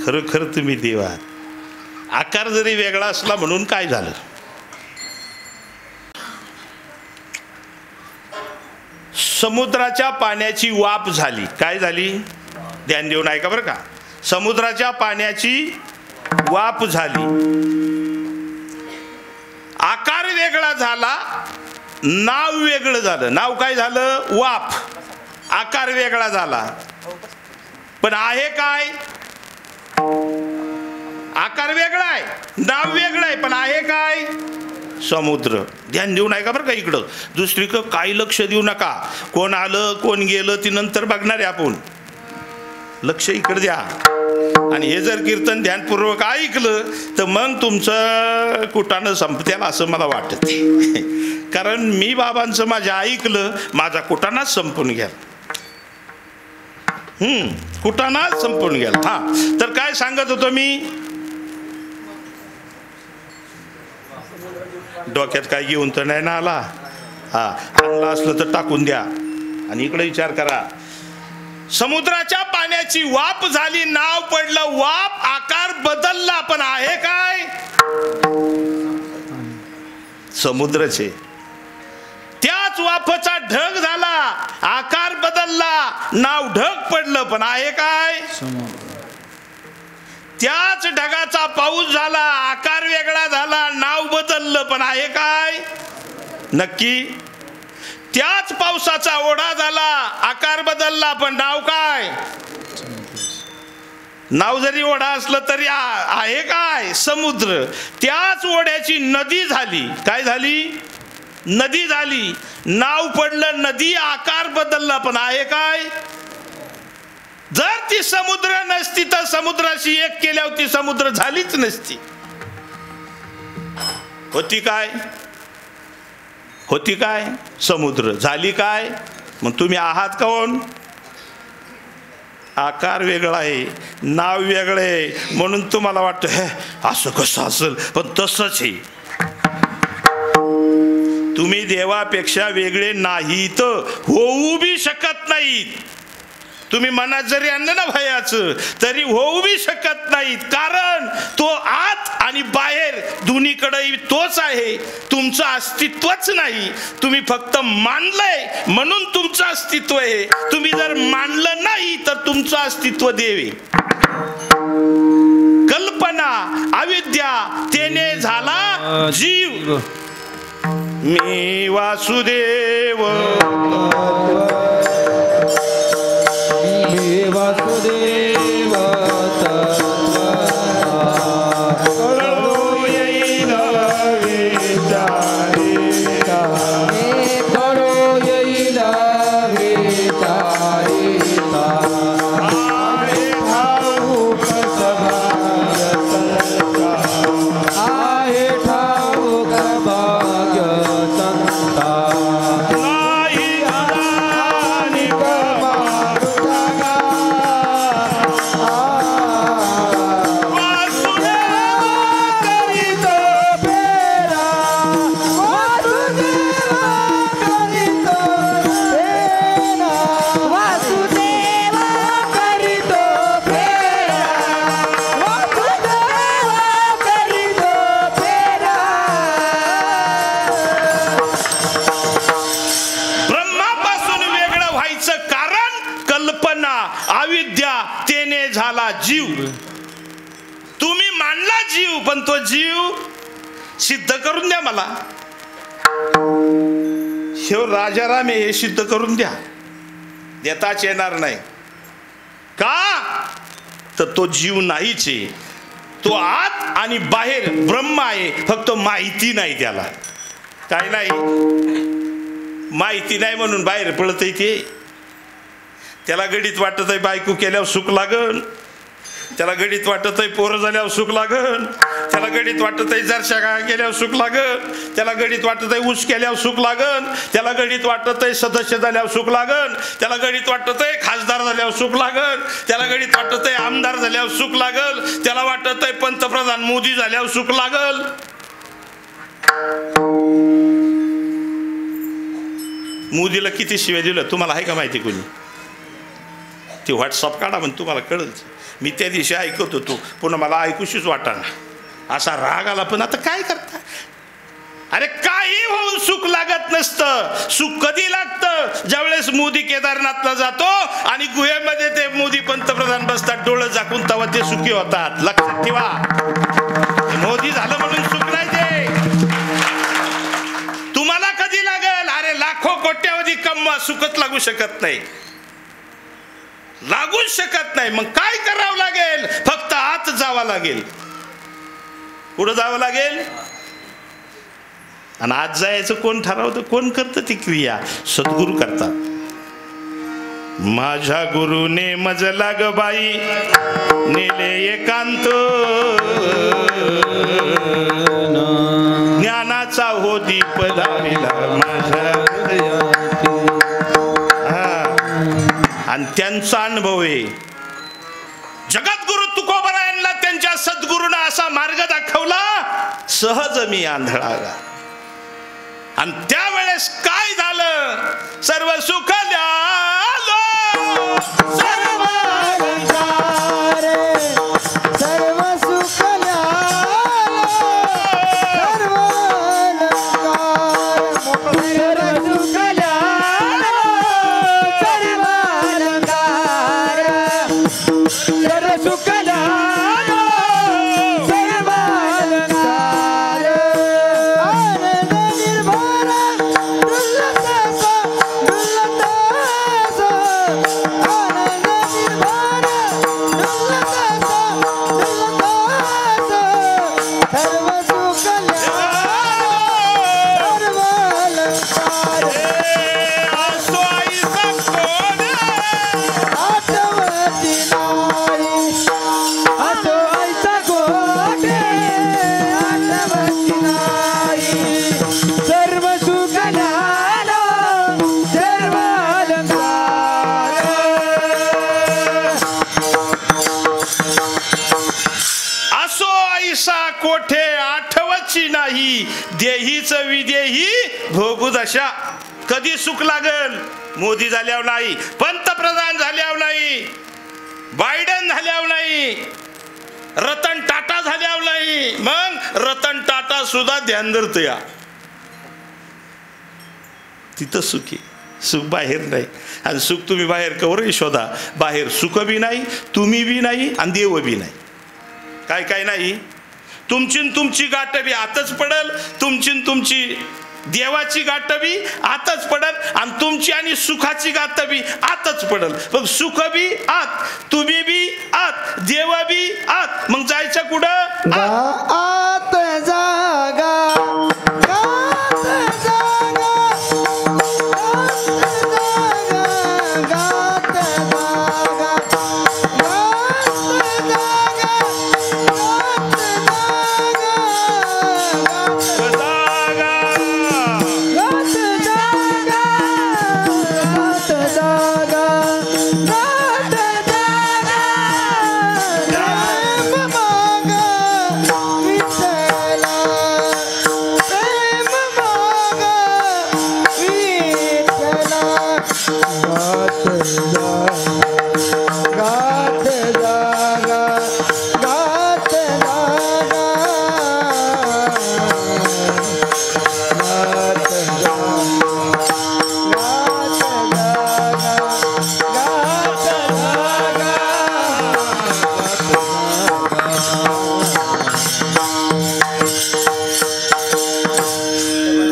B: खरं खरं तुम्ही देवात. आकार जरी वेगळा असला म्हणून काय झालं? समुद्राच्या पाण्याची वाफ झाली. काय झाली? ध्यान देऊन ऐका बरं का. समुद्राच्या पाण्याची वाफ झाली, आकार वेगळा झाला, नाव वेगळं झालं. नाव काय झालं? वाफ. आकार वेगळा झाला, पण आहे काय? आकार वेगळा आहे, नाव वेगळं आहे, पण आहे काय? समुद्र. ध्यान देऊन ऐका बरं का. इकडं दुसरीकडं काही लक्ष देऊ नका. कोण आलं कोण गेलं ती नंतर बघणार आहे आपण. लक्ष इकडे द्या. आणि हे जर कीर्तन ध्यानपूर्वक ऐकलं तर मग तुमचं कुटाणं संपतेल असं मला वाटत. कारण मी बाबांचं माझ्या ऐकलं, माझा कुटाणाच संपून गेला. कुटाणाच संपून गेला. हा, तर काय सांगत होतो मी? डोक्यात काय घेऊन तर नाही ना आला? हा, आणला असलं तर टाकून द्या. आणि इकडे विचार करा. समुद्राच्या पाण्याची वाफ झाली, नाव पडलं वाफ, आकार बदलला, पण आहे काय? समुद्रचे. त्याच वाफचा ढग झाला, आकार बदलला, नाव ढग पडलं, पण आहे काय? त्याच ढगाचा पाऊस झाला, आकार वेगळा झाला, नाव बदललं, पण आहे काय? नक्की. त्याच पावसाचा ओढा झाला, आकार बदलला, पण नाव काय? नाव जरी ओढा असलं तरी आहे काय? समुद्र. त्याच ओढ्याची नदी झाली. काय झाली? नदी झाली. नाव पडलं नदी, आकार बदलला, पण आहे काय? जर ती समुद्र नसती तर समुद्राशी एक केल्यावर ती समुद्र झालीच नसती. होती काय? होती काय? समुद्र. झाली काय? मग तुम्ही आहात कोण? आकार वेगळा आहे, नाव वेगळं आहे, म्हणून तुम्हाला वाटतं हे असं कसं असेल, पण तसंच आहे. तुम्ही देवापेक्षा वेगळे नाहीत, होऊ बी शकत नाहीत. तुम्ही मनात जरी आणलं ना भयाचं तरी होऊ बी शकत नाहीत. कारण तो आत आणि बाहेर दोन्हीकडे तोच आहे. तुमचं अस्तित्वच नाही. तुम्ही फक्त मानलंय म्हणून तुमचं अस्तित्व आहे. तुम्ही जर मानलं नाही तर तुमचं अस्तित्व देवे. कल्पना अविद्या तेने झाला जीव. मी वासुदेव
C: वासुदेव
B: जीव. तुम्ही मानला जीव, पण तो जीव सिद्ध करून द्या मला. शिव राजाराम हे सिद्ध करून द्या. देताच येणार नाही. का? तर तो जीव नाहीच आहे. तो आत आणि बाहेर ब्रह्म आहे, फक्त माहिती नाही त्याला. काय नाही? माहिती नाही म्हणून बाहेर पडत आहे. ते त्याला गडीत वाटत आहे बायको केल्यावर सुख लागल, त्याला गडीत वाटतंय पोरं झाल्यावर सुख लागन, त्याला गडीत वाटतंय जरशा गाय केल्यावर सुख लागन, त्याला गडीत वाटतंय ऊस केल्यावर सुख लागन, त्याला गडीत वाटतंय सदस्य झाल्यावर सुख लागन, त्याला गडीत वाटतंय खासदार झाल्यावर सुख लागन, त्याला गडीत वाटतंय आमदार झाल्यावर सुख लागल, त्याला वाटतंय पंतप्रधान मोदी झाल्यावर सुख लागल. मोदीला किती शिव्या दिलं तुम्हाला आहे का माहिती? कोणी ती व्हॉट्सअप काढा पण तुम्हाला कळलं. मी त्या दिवशी ऐकत होतो पुन्हा मला ऐकूशीच वाटाना असा राग आला. पण आता काय करता? अरे काही होऊन सुख लागत नसतं. सुख कधी लागतं? ज्यावेळेस मोदी केदारनाथला जातो आणि गुहेमध्ये ते मोदी पंतप्रधान बसतात डोळं झाकून, तेव्हा ते सुखी होतात. लक्षात ठेवा, मोदी झालं म्हणून सुख नाही ते. तुम्हाला कधी लागेल? अरे लाखो कोट्यावधी कमवा, सुखच लागू शकत नाही, लागूच शकत नाही. मग काय करावं लागेल? फक्त आत जावं लागेल. पुढे जावं लागेल. आणि आत जायचं कोण ठरवतं? कोण करतं ती क्रिया? सद्गुरू करतात. माझ्या गुरुने मज लाग बाई नेले एकांत, ज्ञानाचा हो दीप लाविला माझ्या. आणि त्यांचा अनुभव आहे. जगद्गुरु तुकोबरायांना त्यांच्या सद्गुरूंना असा मार्ग दाखवला, सहज मी आंधळागा. आणि त्यावेळेस काय झालं? सर्व सुख ल्यालो, सर्व
A: अलंकार, सर्व सुख ल्यालो, सर्व अलंकार, सर्व सुख ल्यालो, सर्व अलंकार, सर्व सुख ल्यालो, सर्व अलंकार. आनंद निर्भर डुलतास, डुलतास, आनंद निर्भर डुलतास, डुलतास, सर्व सुख ल्यालो, सर्व अलंकार.
B: असो आईचा कोण
A: आठवती नाही, असो आईचा गोठे आठवती नाही. सर्व सुख ल्यालो, सर्व अलंकार.
B: असो ऐसा कोठे आठवची नाही, देहीच विदेही भोगू दशा. कधी सुख लागल? मोदी झाल्यावर नाही, पंतप्रधान झाल्यावर नाही, बायडन झाल्यावर नाही, रतन टाटा झाल्यावर नाही. मग रतन टाटा सुद्धा ध्यान धरतो या, तिथं सुखी. सुख बाहेर नाही. आणि सुख तुम्ही बाहेर कवरही शोधा, बाहेर सुख बी नाही, तुम्ही बी नाही, आणि देव बी नाही. काय काय नाही. तुमची गाठ बी आतच पडल, तुमची देवाची गाठ बी आतच पडल, आणि तुमची आणि सुखाची गाठ बी आतच पडल. मग सुख बी आत, तुम्ही बी आत, देव बी आत. मग जायचं कुठं?
A: आत जागा, गात जागा, गात जागा,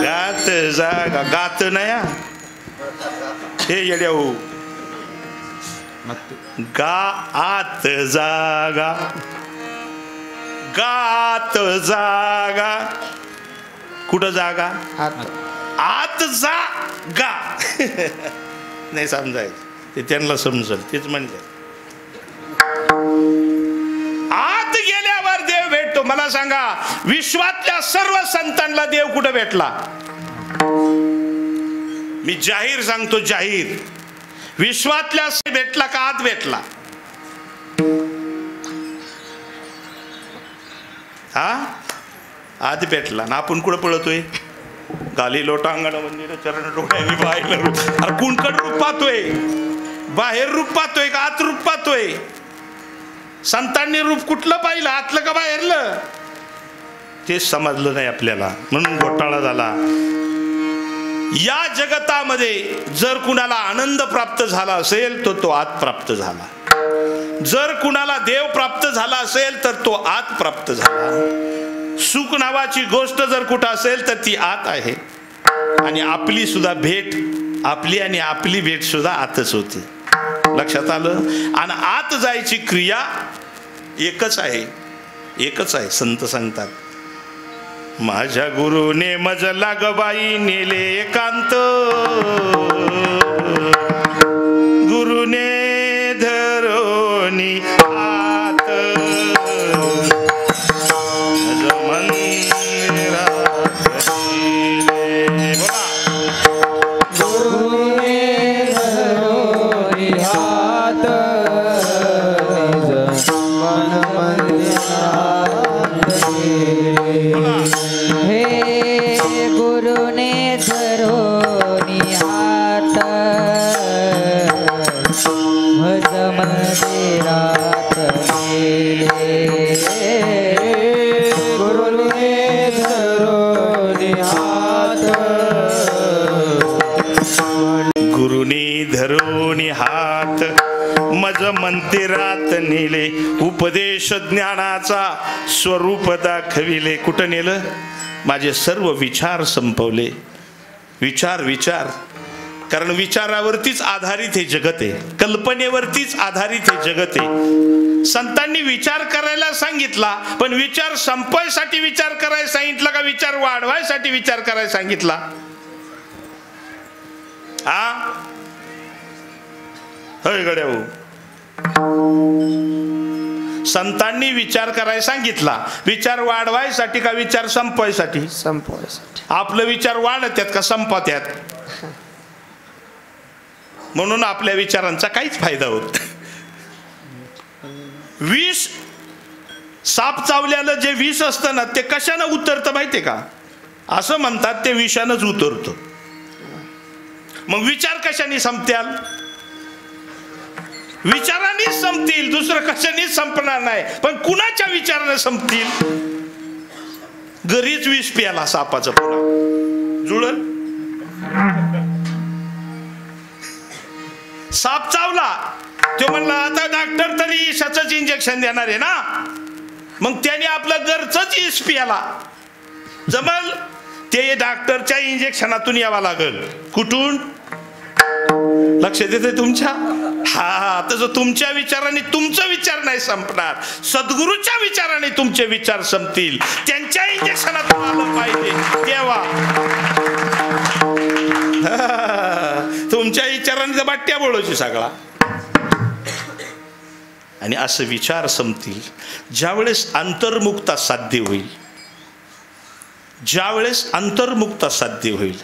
A: गात जागा,
B: गात नाही हे येड्या हो. गात जागा, गात जागा. कुठं जागा? आत जागा. नाही समजायचं ते, त्यांना समजल तेच म्हणले. मला सांगा, विश्वातल्या सर्व संतांना देव कुठे भेटला? मी जाहीर सांगतो, जाहीर, विश्वातल्या भेटला का आत भेटला? हा, आत भेटला ना. आपण कुठं पळतोय? गाली लोटांगण मंदिर चरण डोळ्यांनी बाहेर. अरे कुणकड रूप पाहतोय? बाहेर रूप पाहतोय का आत रूप पाहतोय? संतांनी रूप कुठलं पाहिलं, आतलं का बाहेरलं? ते समजलं नाही आपल्याला, म्हणून घोटाळा झाला. या जगतामध्ये जर कुणाला आनंद प्राप्त झाला असेल तर तो आत प्राप्त झाला. जर कुणाला देव प्राप्त झाला असेल तर तो आत प्राप्त झाला. सुख नावाची गोष्ट जर कुठं असेल तर ती आत आहे. आणि आपली सुद्धा भेट, आपली आणि आपली भेट सुद्धा आतच होती. लक्षात आलं? आणि आत जायची क्रिया एकच आहे, एकच आहे. संत सांगतात, माझ्या गुरुने मज लागबाई नेले एकांत, गुरुने धरोनी आत, मंदिरात नेले, उपदेश ज्ञानाचा स्वरूप दाखविले. कुठं नेलं? माझे सर्व विचार संपवले. विचार विचार, कारण विचारावरतीच आधारित हे जगत आहे, कल्पनेवरतीच आधारित हे जगत आहे. संतांनी विचार करायला सांगितला, पण विचार संपवायसाठी विचार करायला सांगितला का विचार वाढवायसाठी विचार करायला सांगितला? हा, होय गड्या हो. संतांनी विचार करायला सांगितला, विचार वाढवायसाठी का विचार संपवायसाठी?
A: संपवायसाठी.
B: आपलं विचार वाढत्यात का संपत्यात? म्हणून आपल्या विचारांचा काहीच फायदा होत. विष, साप चावल्याला जे विष असतं ना, ते कशानं उतरतं माहितीये का? असं म्हणतात ते विषानंच उतरतं. मग विचार कशाने संपत्याल? विचारांनीच संपतील, दुसरं कशानेच संपणार नाही. पण कुणाच्या विचाराने संपतील? घरीच विष प्याला सापाचं, पुन्हा जुळल? साप चावला, तो म्हणला आता डॉक्टर तरी विषाचंच इंजेक्शन देणार आहे ना, मग त्याने आपलं घरचंच विष प्याला. जमल? ते डॉक्टरच्या इंजेक्शनातून यावं लागल. कुठून? लक्ष देते तुमच्या? हा, तसं तुमच्या विचाराने तुमचं विचार नाही संपणार. सद्गुरूच्या विचाराने तुमचे विचार संपतील. त्यांच्या इंजेक्शनातून आलं पाहिजे तेव्हा. तुमच्या विचाराने तर बाट्या बोलायची सगळा. आणि असं विचार संपतील ज्यावेळेस अंतर्मुक्ता साध्य होईल. ज्यावेळेस अंतर्मुक्ता साध्य होईल.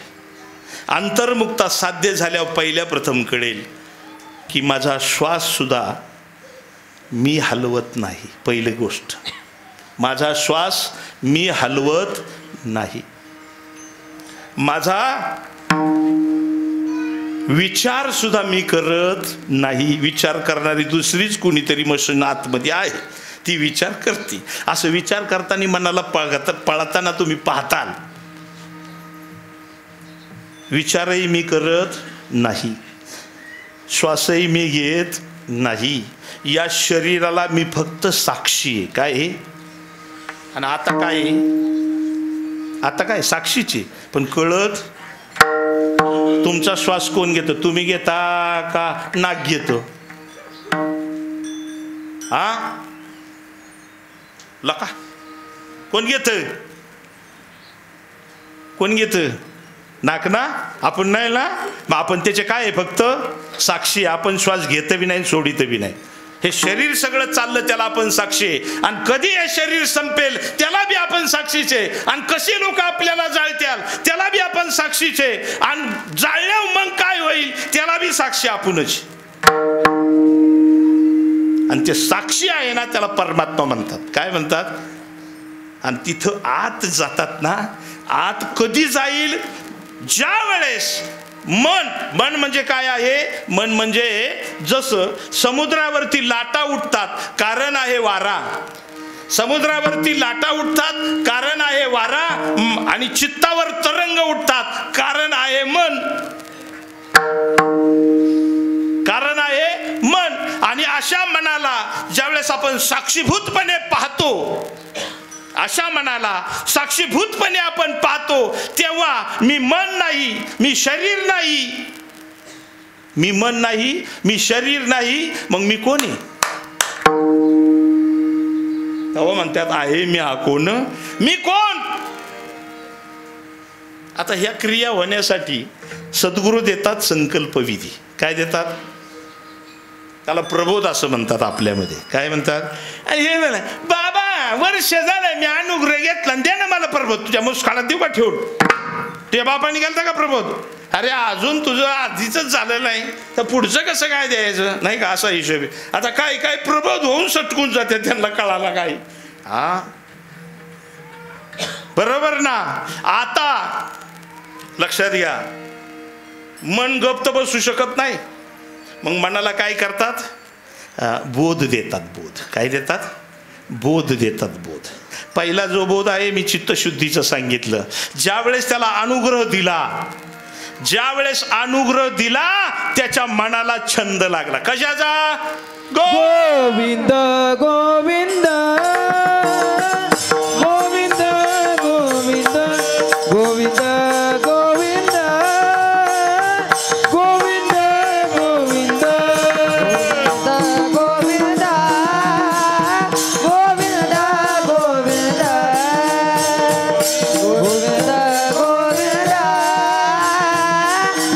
B: अंतर्मुक्ता साध्य झाल्यावर पहिल्या प्रथम कळेल की माझा श्वास सुद्धा मी हलवत नाही. पहिली गोष्ट, माझा श्वास मी हलवत नाही. माझा विचार सुद्धा मी करत नाही. विचार करणारी दुसरीच कोणीतरी मशीन आतमध्ये आहे, ती विचार करते. असं विचार करताना मनाला पळताना तुम्ही पाहताल. विचारही मी करत नाही, श्वासही मी घेत नाही. या शरीराला मी फक्त साक्षी आहे. काय आहे? आणि आता काय आहे? आता काय? साक्षीची. पण कळत तुमचा श्वास कोण घेतो? तुम्ही घेता का नाक घेतो? हा, लका कोण घेत? कोण घेत? नाक ना. आपण नाही ना. मग आपण त्याचे काय आहे? फक्त साक्षी. आपण श्वास घेत बी नाही, सोडित बी नाही. हे शरीर सगळं चाललं त्याला आपण साक्षी आहे. आणि कधी हे शरीर संपेल त्याला बी आपण साक्षीचे. आणि कशी लोक आपल्याला जाळत्याल त्याला बी आपण साक्षीचे. आणि जाळल्यावर मग काय होईल त्याला बी साक्षी आपणच. आणि ते साक्षी आहे ना त्याला परमात्मा म्हणतात. काय म्हणतात? आणि तिथं आत जातात ना, आत कधी जाईल? ज्या वेळेस मन म्हणजे काय आहे? मन म्हणजे जसं समुद्रावरती लाटा उठतात कारण आहे वारा. समुद्रावरती लाटा उठतात कारण आहे वारा. आणि चित्तावर तरंग उठतात कारण आहे मन. कारण आहे मन. आणि अशा मनाला ज्यावेळेस आपण साक्षीभूतपणे पाहतो, अशा मनाला साक्षीभूतपणे आपण पाहतो, तेव्हा मी मन नाही, मी शरीर नाही. मी मन नाही, मी शरीर नाही, मग मी कोण आहे? तेव्हा म्हणतात आहे मी हा कोण? मी कोण? आता ह्या क्रिया होण्यासाठी सद्गुरू देतात संकल्पविधी. काय देतात? त्याला प्रबोध असं म्हणतात आपल्यामध्ये. काय म्हणतात? हे म्हणा बाबा वर्ष झालं मी अनुग्रह घेतला, दे ना मला प्रबोध. तुझ्या मुस्काळात देऊ का ठेवून? तुझ्या बापाने गेलता का प्रबोध? अरे अजून तुझं आधीच झालं नाही तर पुढचं कसं काय द्यायचं? नाही का असा हिशोब. आता काय काय प्रबोध होऊन सटकून जाते, त्यांना कळाला काय. हा बरोबर ना. आता लक्षात घ्या, मन गप्प बसू शकत नाही. मग मनाला काय करतात? बोध देतात. बोध काय देतात? बोध देतात. बोध. पहिला जो बोध आहे मी चित्तशुद्धीचं सांगितलं. ज्या वेळेस त्याला अनुग्रह दिला, ज्या वेळेस अनुग्रह दिला त्याच्या मनाला छंद लागला. कशाचा?
C: गोविंद गोविंद गोविंद गोविंद गोविंद गोविंद गोविंद गोविंद
A: गोविंद गोविंद गोविंद गोविंद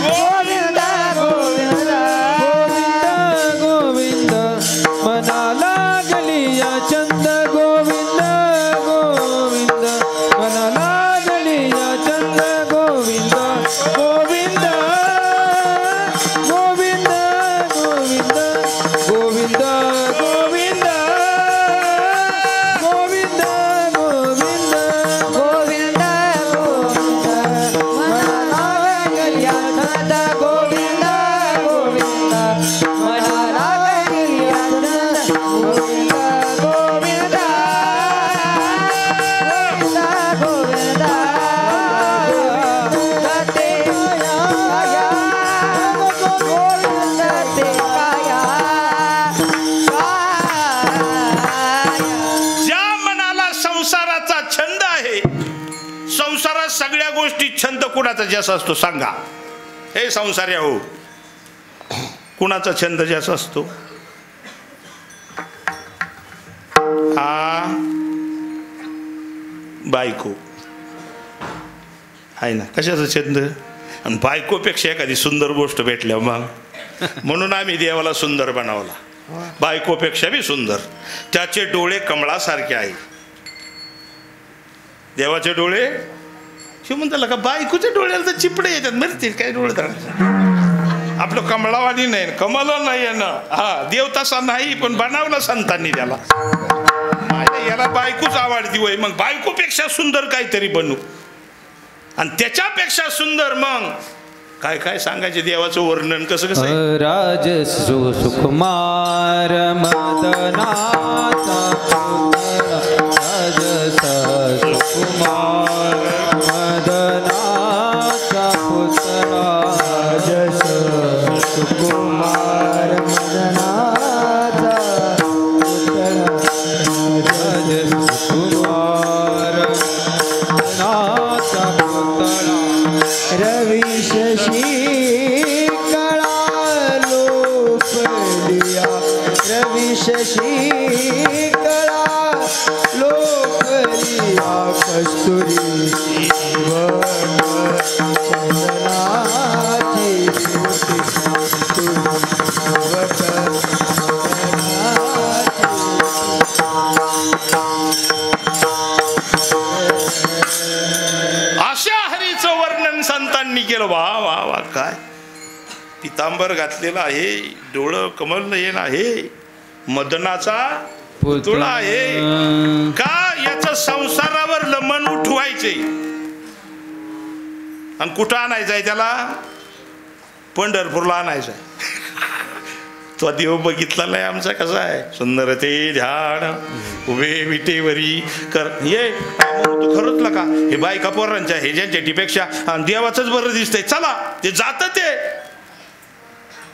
A: गोविंद गोविंद
C: गोविंद मनाला गलिया चंद. गोविंद गोविंद मनाला गलिया चंद. गोविंद गोविंद गोविंद गोविंद गोविंद गोविंद गोविंद गोविंद
A: गोविंद मनाला गलिया छंद. गोविंद गोविंद मनाला गलिया छंद. गोविंद गोविंद गोविंद गोविंद ते काया गोविंद ते काया
B: ज्या मनाला संसाराचा छंद आहे, संसारात सगळ्या गोष्टी छंद कुणाचा जास्त असतो सांगा? हे संसारी हो, कुणाचा छंद जास्त असतो? बायको आहे ना. कशाचा छंद? आणि बायकोपेक्षा एखादी सुंदर गोष्ट भेटल्या मग. म्हणून आम्ही देवाला सुंदर बनवला, बायकोपेक्षा बी सुंदर. त्याचे डोळे कमळासारखे आहे. देवाचे डोळे शिव म्हणताला का? बायकोच्या डोळ्याला तर चिपडे येतात, मरतील काय डोळे तर. आपलं कमळावाणी नाही, कमल नाही आहे ना. हा देव तसा नाही, पण बनवला संतांनी त्याला. याला बायकोच आवडती होय, मग बायकोपेक्षा सुंदर काहीतरी बनू. आणि त्याच्यापेक्षा सुंदर मग काय काय सांगायचे देवाचं वर्णन कसं कसं?
C: राज सुकुमार मदनाचा राज सुकुमार मदनाचा पुतळा. राज सुकुमार मदनाचा पुतळा. राज सुकुमार मदनाचा पुतळा. रवी शशी कळा लोपलिया. रवी शशी कळा लोपलिया. कस्तुरी चंदनाची
B: संतांनी केलं. वा वा वा, काय पितांबर घातलेला आहे, डोळं कमल नयन आहे, मदनाचा पुतळा आहे. का याचं संसारावर लमन उठवायचे. आणि कुठं आणायचंय त्याला? पंढरपूरला आणायचंय. तो देव बघितला नाही आमचा कसा आहे. सुंदर ते ध्यान उभे विटेवरी कर. ये तू खरंच का हे बायका पोरांच्या हे ज्यांच्यापेक्षा देवाचंच बरं दिसतंय. चला ते जात ते.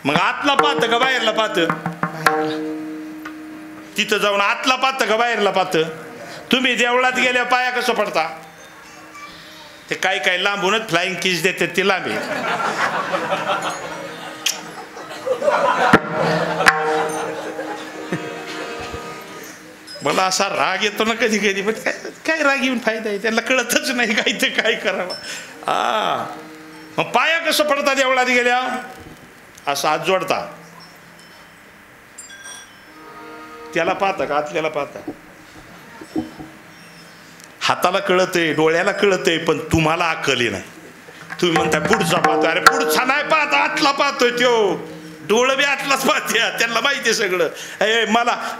B: मग आतला पाहत का बाहेरला पाहत? तिथं जाऊन आतला पाहत का बाहेरला पाहत? तुम्ही देवळात गेल्या पाया कसं पडता? ते काही काही लांबूनच फ्लाइंग किस देते ती लांबी. मला असा राग येतो ना कधी कधी. पण काय राग येऊन फायदा आहे? त्यांना कळतच नाही काय ते काय करावं. मग पाया कसं पडता देवळात गेल्या? असं हात जोडता. त्याला पाहता का आतल्याला पाहता? हाताला कळतंय, डोळ्याला कळतंय, पण तुम्हाला अक्कली नाही. तुम्ही म्हणताय पुढचा पाहतो. अरे पुढचा नाही पाहता, आतला पाहतोय त्यो. डोळं बी आतलाच पाहते. त्यांना माहिती आहे सगळं.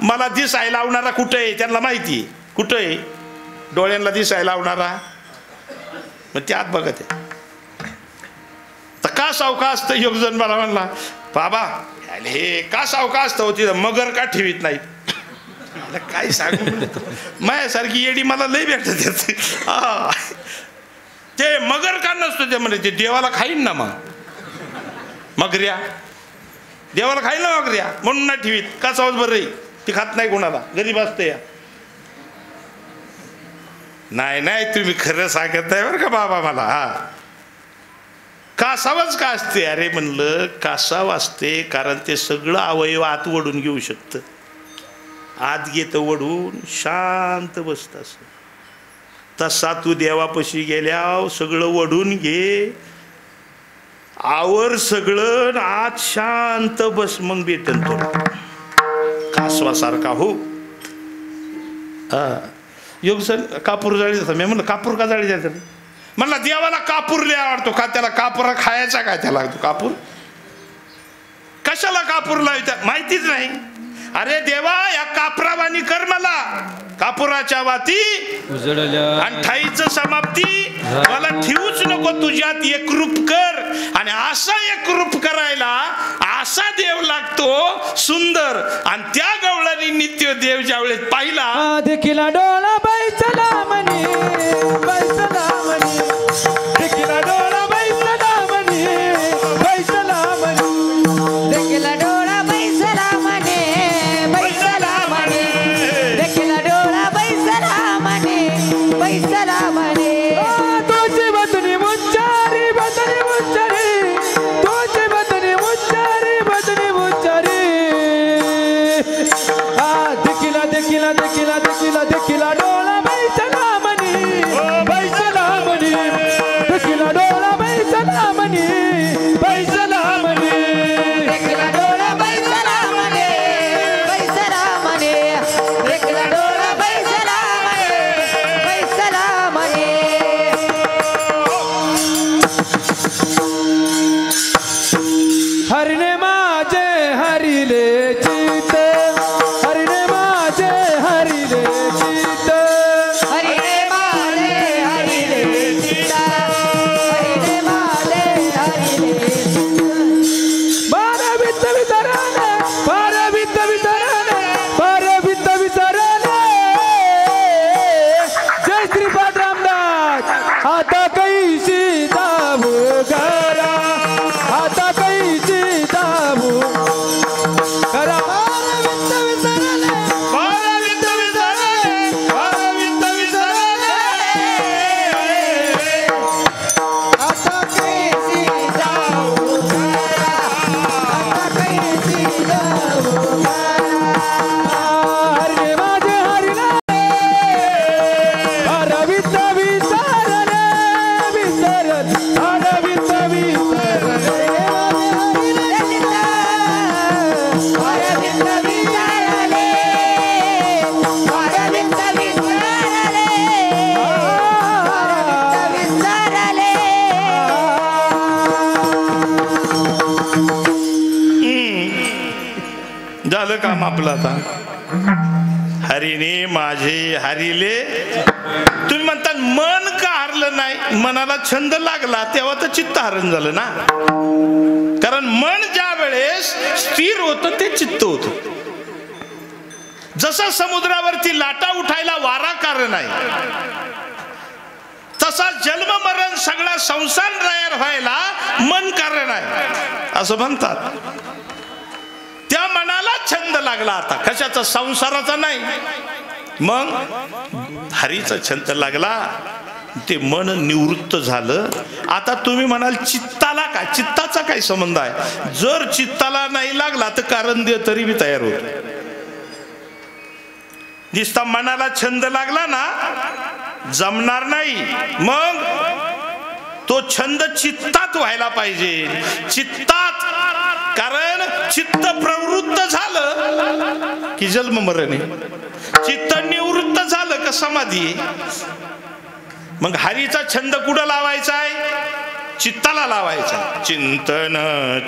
B: मला दिसायला लावणारा कुठं आहे त्यांना माहिती. कुठं आहे डोळ्यांना दिसायला लावणारा? मग ते आत बघत आहे. तर का सावका असतं? एक जण मला म्हणला, बाबा हे का सावका असतं तिथं मगर का ठेवीत नाही? काय सांगू माझ्यासारखी येडी मला लई भेटत. ते मगर का नसतो ते म्हणे ते देवाला खाईन ना. मग मगऱ्या देवाला खाईल ना मगऱ्या म्हणून नाही ठेवीत. का सावच बरं ती खात नाही कोणाला, गरीब असते. नाही नाही तुम्ही खरं सांगत नाही बरं का बाबा मला. कासावच का असते? अरे म्हणलं कासाव असते कारण ते सगळं अवयव आत ओढून घेऊ शकतं. आत घेतं ओढून शांत बसत. तसा तू देवापाशी गेल्या सगळं ओढून घे, आवर सगळं, आत शांत बस, मग भेटन तुला कासवासारखा हो. योग सर कापूर जाळी जातात. मी म्हणलं कापूर का जाळी जातात? म्हणलं देवाला कापूर लय आवडतो. का त्याला कापूर खायचा काय त्याला कापूर? कशाला कापूर लावतात माहितीच नाही. अरे देवा या कापरावानी कर मला. कापुराच्या वाती उजळल्या आणि ठाईचं समाप्ती. मला ठेवूच नको तुझ्यात एकरूप कर. आणि असा एकरूप करायला असा देव लागतो सुंदर. आणि त्या गवळणी नित्य देव ज्यावेळेस पाहिला
C: देखीला डोळा बैसला म्हणे, बैसला म्हणे, देखीला डोळा बैसला म्हणे, बैसला म्हणे,
A: देखीला डोळा बैसला म्हणे, बैसला म्हणे, देखीला डोळा बैसला म्हणे, बैसला म्हणे.
C: तुझी बदनी मुच्चारी, बदनी मुच्चारी, तुझी बदनी मुच्चारी, बदनी मुच्चारी. देखीला देखीला देखीला देखीला देखीला डोळा बैसला म्हणे, बैसला म्हणे, देखीला डोळा बैसला म्हणे, बैसला म्हणे,
A: देखीला डोळा बैसला म्हणे, बैसला म्हणे, देखीला डोळा बैसला म्हणे, बैसला म्हणे.
C: हरिणे माझे हरिले चित, हरिणे माझे हरिले चित,
A: हरिणे माले हरिले चित्ता, हरिणे माले हरिले चित्ता.
C: बारावित वितराने, बारावित वितराने, बारावित वितराने. जय श्रीपाद रामदास. आता कैसी दाव घरा, आता कैसी दाव
B: झालं काम आपलं आता. हरीने माझे हरिले. तुम्ही म्हणता मन का हरलं नाही? मनाला छंद लागला तेव्हा तर चित्त हरण झालं ना. कारण मन ज्या वेळेस स्थिर होतं ते चित्त होतं. जसा समुद्रावरती लाटा उठायला वारा कारण आहे, तसा जन्म मरण सगळा संसार तयार व्हायला मन कारण आहे असं म्हणतात. त्या मनाला छंद लागला आता कशाचा? संसाराचा नाही. मग हरीचा छंद लागला, ते मन निवृत्त झालं. आता तुम्ही म्हणाल चित्ताला काय? चित्ताचा काय संबंध आहे? जर चित्ताला नाही लागला तर कारण दे तरी बी तयार होत. दिसता मनाला छंद लागला ना जमणार नाही. मग तो छंद चित्तात व्हायला पाहिजे. चित्तात, कारण चित्त प्रवृत्त झालं की जन्म मरण आहे. चित्त निवृत्त झालं का समाधी आहे. मग हरीचा छंद कुठं लावायचा आहे? चित्ताला लावायचा. चिंतन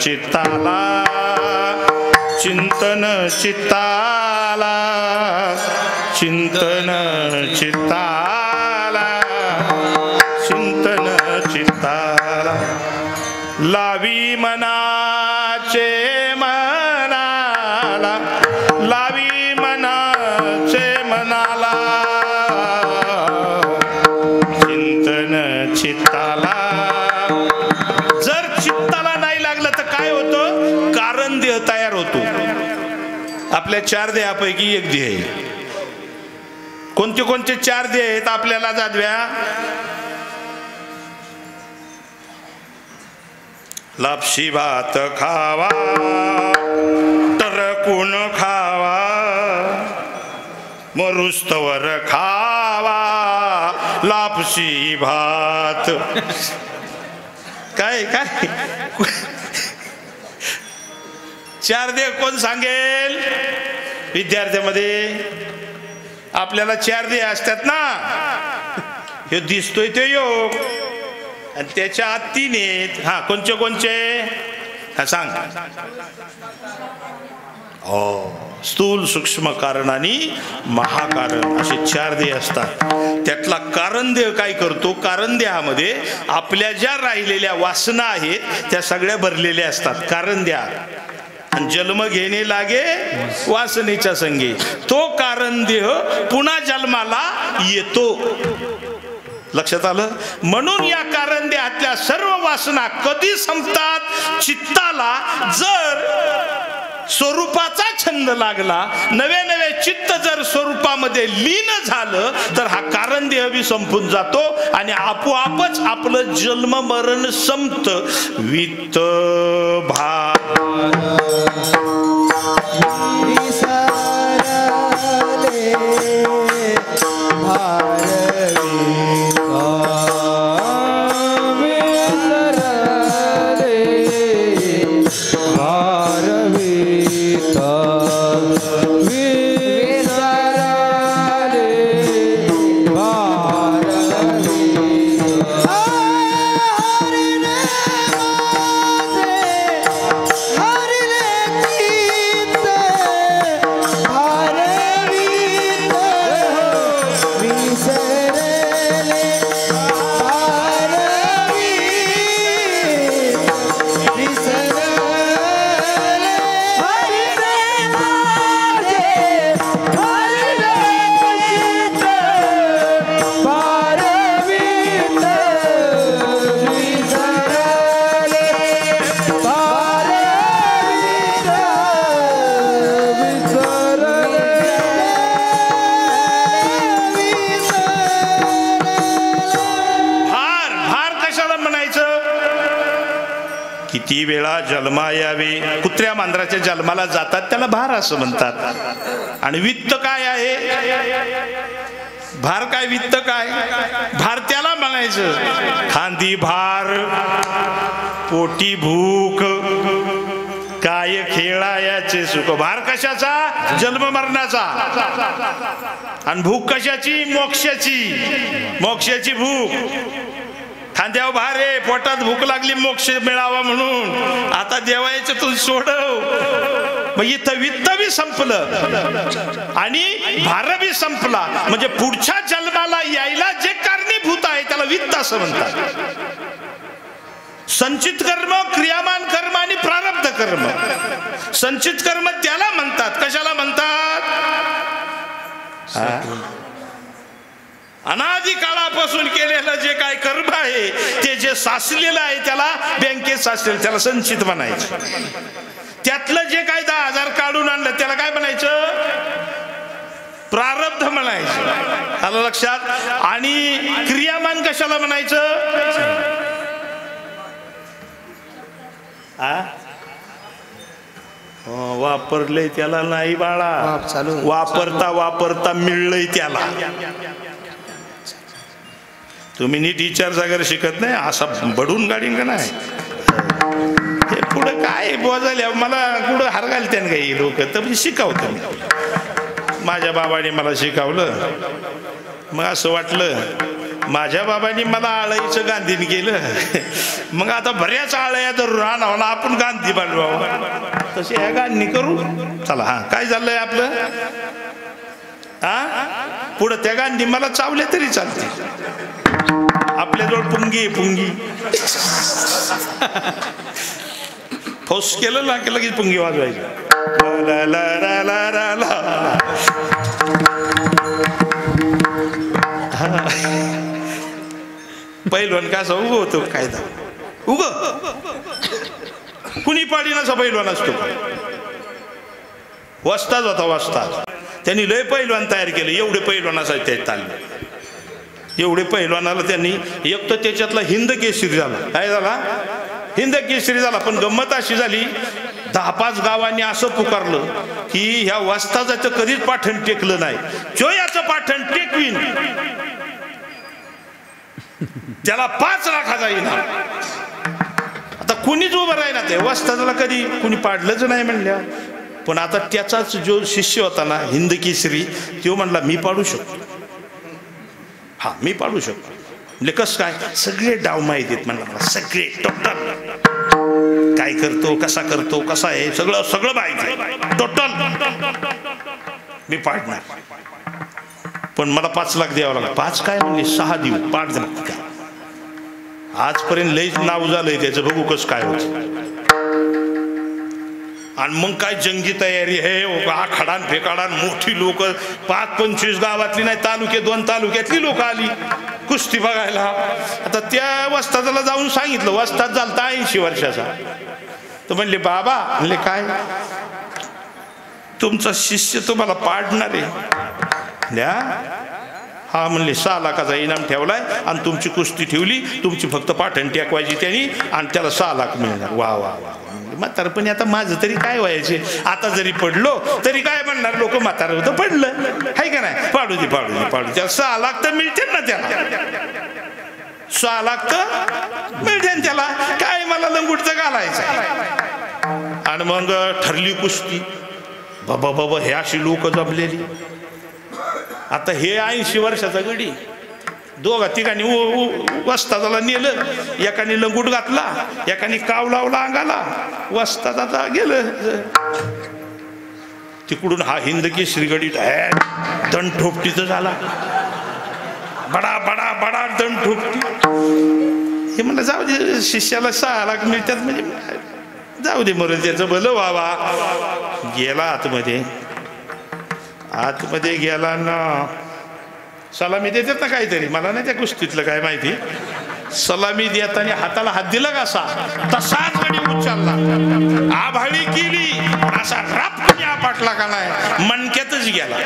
B: चित्ताला, चिंतन चित्ताला, चिंतन चित्ताला, चिंतन चित्ताला. लावी मनाचे मनाला, लावी मनाचे मनाला, चिंतन चित्ताला. जर चित्ताला नाही लागलं तर काय होतं? कारण देह तयार होतो. आपल्या 4 देहापैकी एक देह आहे. कोणते कोणते 4 देह आहेत आपल्याला जादव्या? लापशी भात खावा टरकून खावा, मरुस्तवर खावा लापशी भात. काय काय 4 देह कोण सांगेल? विद्यार्थ्यामध्ये आपल्याला 4 देह असतात ना. हे दिसतोय ते योग आणि त्याच्या आत 3 आहेत. हा कोणचे कोणचे? हा सांग. स्थूल सूक्ष्म कारण आणि महाकारण असे 4 देह असतात. त्यातला कारण देह काय करतो? कारण देहामध्ये आपल्या ज्या राहिलेल्या वासना आहेत त्या सगळ्या भरलेल्या असतात कारण देहात. आणि जन्म घेणे लागे वासनेच्या संगे. तो कारण देह पुन्हा जन्माला येतो. लक्षात आलं? म्हणून या कारण देहातल्या सर्व वासना कधी संपतात? चित्ताला जर स्वरूपाचा छंद लागला, नवे नवे चित्त जर स्वरूपामध्ये लीन झालं तर हा कारण देह बी संपून जातो आणि आपोआपच आपलं जन्म मरण संपत. वित्त किती वेळा जन्मा यावे. कुत्र्या मांजराच्या जन्माला जातात त्याला भार असं म्हणतात. आणि वित्त काय आहे? भार काय? वित्त काय? भार त्याला म्हणायचं. खांदी भार, पोटी भूक, काय खेळायाचे सुख. भार कशाचा? जन्म मरणाचा. आणि भूक कशाची? मोक्षाची. मोक्षाची भूक. खांद्यावर भारे, पोटात भूक लागली मोक्ष मिळावा म्हणून, आता देवायचं तू सोडव. मग इथं वित्त बी संपलं आणि भार बी संपला. म्हणजे पुढच्या जन्माला यायला जे कारणीभूत आहे त्याला वित्त असं म्हणतात. संचित कर्म, क्रियामान कर्म आणि प्रारब्ध कर्म. संचित कर्म त्याला म्हणतात. कशाला म्हणतात? अनादि काळापासून केलेलं जे काय कर्म आहे ते जे साचलेलं आहे त्याला बँकेत साचलेलं त्याला संचित म्हणायचं. त्यातलं जे काय 10,000 काढून आणलं त्याला काय म्हणायचं? प्रारब्ध म्हणायचं. आलं लक्षात? आणि क्रियामान कशाला म्हणायचं? वापरलंय त्याला नाही बाळा, वापरता वापरता मिळलंय त्याला. तुम्ही नीट विचार सागर शिकत नाही, असा बडून गाडीन का नाही. हे पुढं काय बोजायला मला कुठं हार घालते ना काही लोक. तर शिकवतं. माझ्या बाबाने मला शिकवलं. मग असं वाटलं माझ्या बाबांनी मला आळईचं गांधीन केलं, मग आता बऱ्याच आळया धरून आणावं आपण गांधी बनवावं. तसे ह्या गांधी करू. चला हा काय झालंय आपलं? पुढं त्या गांधी मला चावल्या तरी चालते. आपल्याजवळ पुंगी पुंगी फौस केलं ना की लगेच पुंगी वाजवायची. पैलवान कसा उग होतो कायदा उग कुणी पाडी नसा पैलवान असतो. वस्ताद होता वस्ताद. त्यांनी लय पैलवान तयार केले. एवढे पैलवान असायचे त्या तालमीत. एवढे पैलवानाला त्यांनी एक तर त्याच्यातला हिंद केसरी झाला. काय झाला? हिंद केसरी झाला. पण गंमत अशी झाली 10-5 गावांनी असं पुकारलं की ह्या वस्तादाचं कधीच पाठण टेकलं नाही, जो याचं पाठण टेकवीन त्याला 5 लाखाचा इनाम. आता कुणीच उभं राहिना. ते वस्तादाला कधी कुणी पाडलंच नाही म्हणल्या. पण आता त्याचाच जो शिष्य होता ना हिंद केसरी, तो म्हणला मी पाडू शकतो. हा मी पाडू शकतो. म्हणजे कसं काय? सगळे डाव माहिती आहेत म्हणला. सगळे टोटल काय करतो, कसा करतो, कसा आहे सगळं सगळं माहिती आहे. टोटल मी पाडणार. पण मला 5 लाख द्यावं लागलं. 5 काय म्हणले? 6 देऊ पाड झालं. काय आजपर्यंत लईच नाव झालंय त्याचं. बघू कसं काय होत. आणि मग काय जंगी तयारी आहे. आखाडान फेकाडान मोठी लोक 5-25 गावातली नाही, तालुक्यात 2 तालुक्यातली लोक आली कुस्ती बघायला. आता त्या वस्तादाला जाऊन सांगितलं. वस्ताद झालता 80 वर्षाचा. तर म्हणले बाबा, म्हणले काय? तुमचा शिष्य तुम्हाला पाडणार आहे. हा म्हणले 6 लाखाचा इनाम ठेवलाय आणि तुमची कुस्ती ठेवली. तुमची फक्त पाठण टेकवायची त्यांनी आणि त्याला 6 लाख मिळणार. वा वा वा. म्हातारपणी आता माझं तरी काय व्हायचे? आता जरी पडलो तरी काय म्हणणार लोक? म्हातार होतं पडलं आहे का नाही? पाडू दे पाडू दे पाडू. त्याला 6 लाख तर मिळते ना. त्याला 6 लाख तर मिळते ना त्याला. काय मला लंगुटचं घालायचं. आणि मग ठरली कुस्ती. बाबा बाबा हे अशी लोक जमलेली. आता हे 80 वर्षाचा गडी 2-3 वस्तादाला नेलं. एकाने लंगूट घातला, एकाने काव लावला अंगाला. वस्ताद आता गेलं. तिकडून हा हिंद केसरी गडी दंड ठोपटीचा झाला. बडा बडा बडा दंड ठोपटी. हे म्हणलं जाऊ दे, शिष्याला 6 लाख मिळतात म्हणजे जाऊ दे मरण त्याचं भलं व्हावा. गेला आतमध्ये. आतमध्ये गेला ना. सलामी देतात ना काहीतरी, मला नाही त्या कुस्तीतलं काय माहिती. सलामी देताना हाताला हात दिला कसा तसाच गडी उचलला. आभाळी केली. असा रापकणी आपटला का नाही मणक्यातच गेला.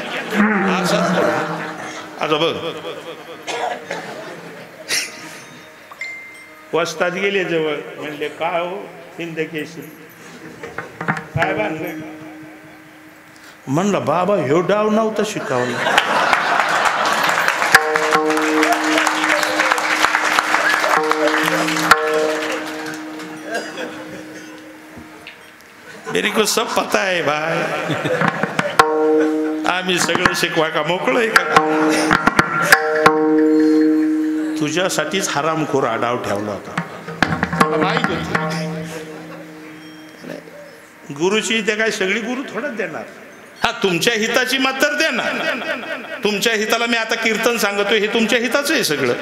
B: असं बघ. वस्ताद गेले जवळ. म्हणले काय हो हिंद केसरी काय बांधलं? म्हणलं बाबा ह्यो डाव नव्हता शिकावला. मेरे को सब पता है भाई. आम्ही सगळं शिकवा का मोकळं आहे का? तुझ्यासाठीच हरामखोर आडाव ठेवला होता, मला माहित होत. गुरुची ते काय सगळी गुरु थोडंच देणार. हा, तुमच्या हिताची मात्र देणार. तुमच्या हिताला मी आता कीर्तन सांगतोय, हे तुमच्या हिताचं आहे सगळं.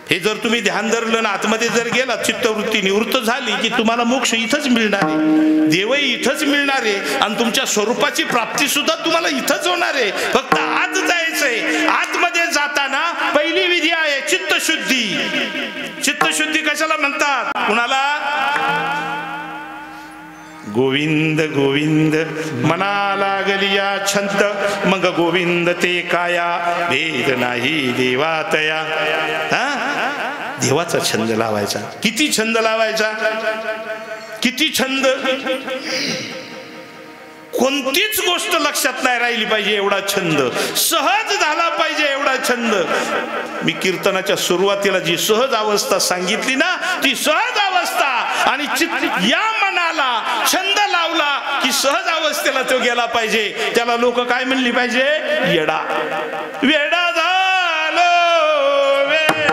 B: हे जर तुम्ही ध्यान धरलं ना, आतमध्ये जर गेला, चित्तवृत्ती निवृत्त झाली की तुम्हाला मोक्ष इथंच मिळणार आहे, देवही इथंच मिळणार आहे, आणि तुमच्या स्वरूपाची प्राप्ती सुद्धा तुम्हाला इथंच होणार आहे. फक्त आत जायचंय. आतमध्ये जाताना पहिली विधी आहे चित्तशुद्धी. चित्तशुद्धी कशाला म्हणतात? कुणाला? गोविंद गोविंद मना लागलिया छंद, मग गोविंद ते काया, भेद नाही देवातया. देवाचा छंद लावायचा. किती छंद लावायचा? किती छंद? कोणतीच गोष्ट लक्षात नाही राहिली पाहिजे एवढा छंद. सहज झाला पाहिजे एवढा छंद. मी कीर्तनाच्या सुरुवातीला जी सहज अवस्था सांगितली ना, ती सहज अवस्था. आणि या मनाला छंद लावला की सहज अवस्थेला तो गेला पाहिजे. त्याला लोक काय म्हणली पाहिजे? येडा. वेडा झालो, वेडा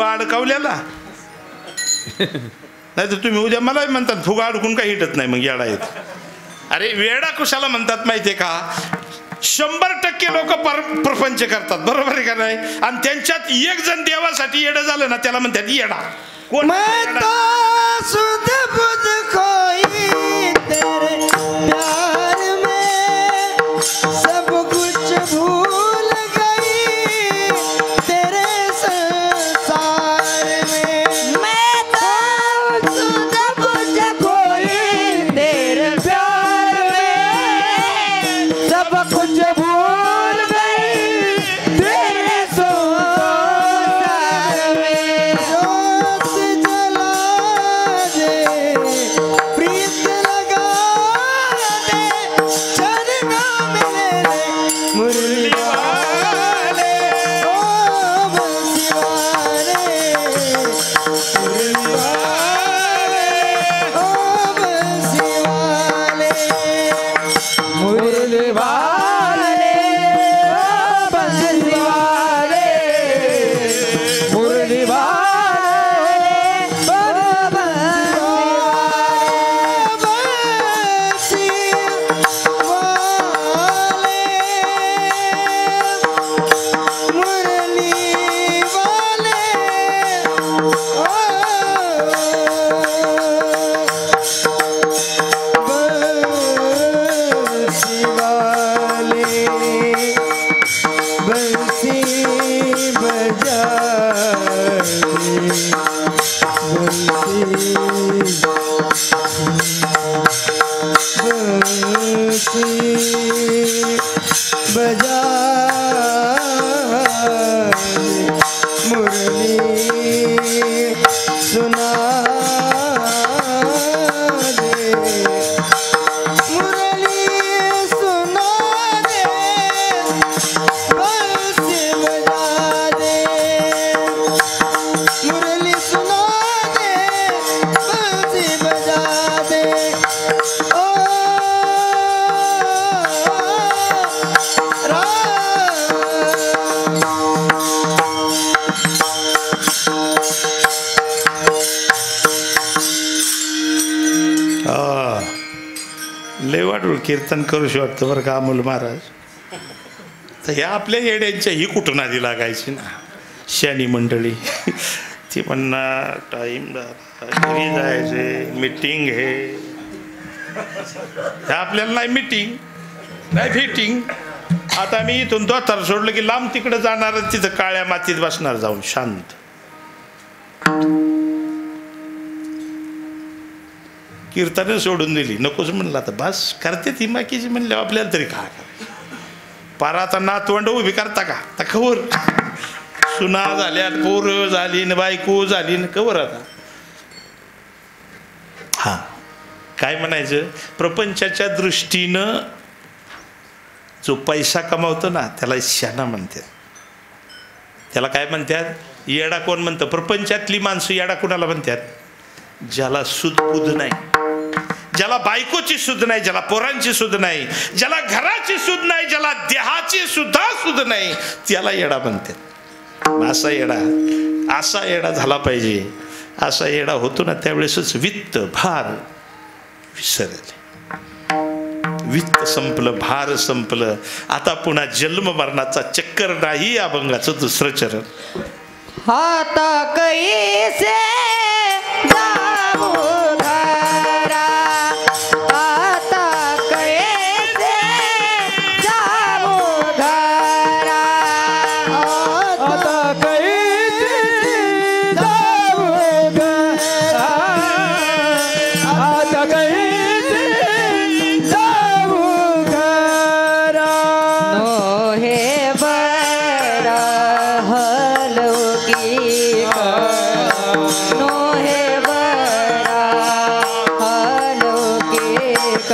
B: अडकवलेला. नाही तर तुम्ही उद्या मला म्हणतात फुगा अडकून काही हिटत नाही, मग येडा येत. अरे वेडा कुशाला म्हणतात माहितीये का? 100% लोक प्रपंच करतात, बरोबर आहे का नाही? आणि त्यांच्यात एक जण देवासाठी येडं झालं ना, त्याला म्हणतात येडा. कोण? लय वाटूळ कीर्तन करूशी वाटतं बरं का अमोल महाराज. तर ह्या आपल्या येड्यांच्या ही कुठून आधी लागायची ना शनी मंडळी. ती म्हणणार टाईम घरी जायचे, मीटिंग हे आपल्याला नाही मीटिंग नाही फिटिंग. आता मी इथून दोतार सोडलं की लांब तिकडे जाणार, तिथं काळ्या मातीत बसणार जाऊन शांत. कीर्तन सोडून दिली, नकोच म्हणलं आता बस करते ती माकीची म्हणले आपल्याला तरी काय करायचं. पारा आता नातवंड उभी करता का आता खबर, सुना झाल्या, पोरं झाली न बायको झाली न कवर आता. हा काय म्हणायचं, प्रपंचाच्या दृष्टीनं जो पैसा कमावतो ना त्याला शाना म्हणतात. त्याला काय म्हणतात, येडा कोण म्हणतं. प्रपंचातली माणसं येडा कोणाला म्हणतात, ज्याला सुदबुद नाही, ज्याला बायकोची सुद नाही, ज्याला पोरांची सुद नाही, ज्याला घराची सुद नाही, ज्याला देहाची सुद्धा सुद नाही, त्याला येडा म्हणतात. असा येडा झाला पाहिजे. असा येडा होतो ना त्यावेळेसच वित्त भार विसरले. वित्त संपलं, भार संपलं. आता पुन्हा जन्म मरणाचा चक्कर नाही. अभंगाचं दुसरं चरण.
A: आता कैसे जाऊ घरा, आता कैसे जाऊ घरा,
C: आता कैसे जाऊ घरा, आता कैसे जाऊ घरा.
A: नो हे बरा हलौकिक, नो हे बरा हलौकिक,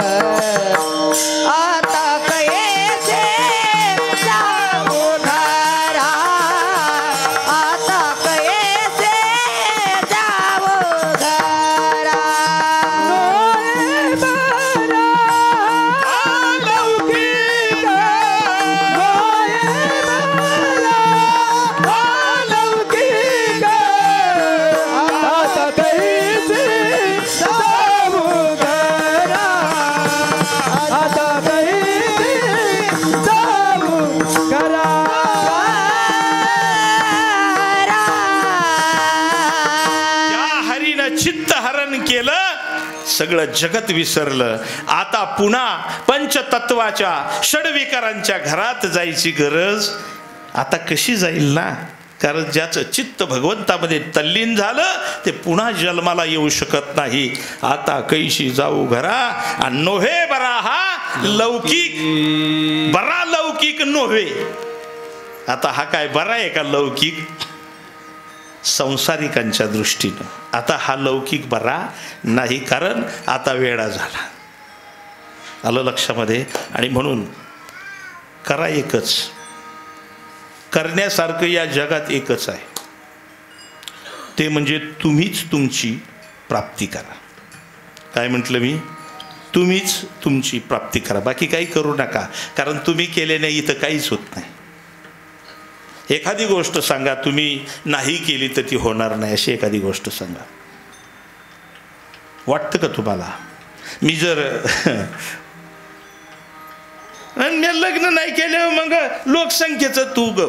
A: आता कैसे जाऊ घरा, आता कैसे जाऊ घरा.
B: सगळं जगत विसरलं. आता पुन्हा पंचतत्वाच्या षडविकारांच्या घरात जायची गरज आता कशी जाईल ना. कारण ज्याचं चित्त भगवंतामध्ये तल्लीन झालं ते पुन्हा जन्माला येऊ शकत नाही. आता कैशी जाऊ घरा, आणि नोहे बरा हा लौकिक, बरा लौकिक नोहे. आता हा काय बरा आहे का लौकिक, संसारिकांच्या दृष्टीनं. आता हा लौकिक बरा नाही, कारण आता वेळा झाला. आलं लक्षामध्ये. आणि म्हणून करा एकच, करण्यासारखं या जगात एकच आहे, ते म्हणजे तुम्हीच तुमची प्राप्ती करा. काय म्हटलं मी, तुम्हीच तुमची प्राप्ती करा, बाकी काही करू नका. कारण तुम्ही केल्याने इथं काहीच होत नाही. एखादी गोष्ट सांगा, तुम्ही नाही केली तर ती होणार नाही, अशी एखादी गोष्ट सांगा. वाटतं का तुम्हाला, मी जर मी लग्न नाही केलं मग लोकसंख्येचं तू ग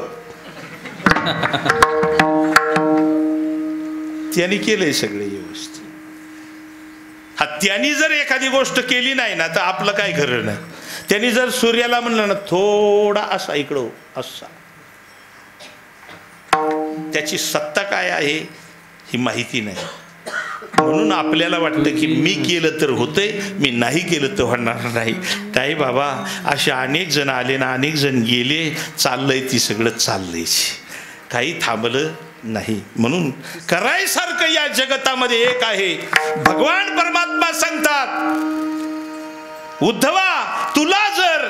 B: त्यांनी केलंय सगळे व्यवस्थित. हा त्यांनी जर एखादी गोष्ट केली नाही ना तर आपलं काय खरं नाही. त्यांनी जर सूर्याला म्हणलं ना थोडा असा इकडं असा, त्याची सत्ता काय आहे ही माहिती नाही. म्हणून आपल्याला वाटतं की मी केलं तर होतंय, मी नाही केलं तर होणार नाही. काय बाबा, असे अनेक जण आले ना, अनेक जण गेले, चाललंय ती सगळं चाललंयच, काही थांबलं नाही. म्हणून करायसारखं या जगतामध्ये एक आहे. भगवान परमात्मा सांगतात, उद्धवा तुला जर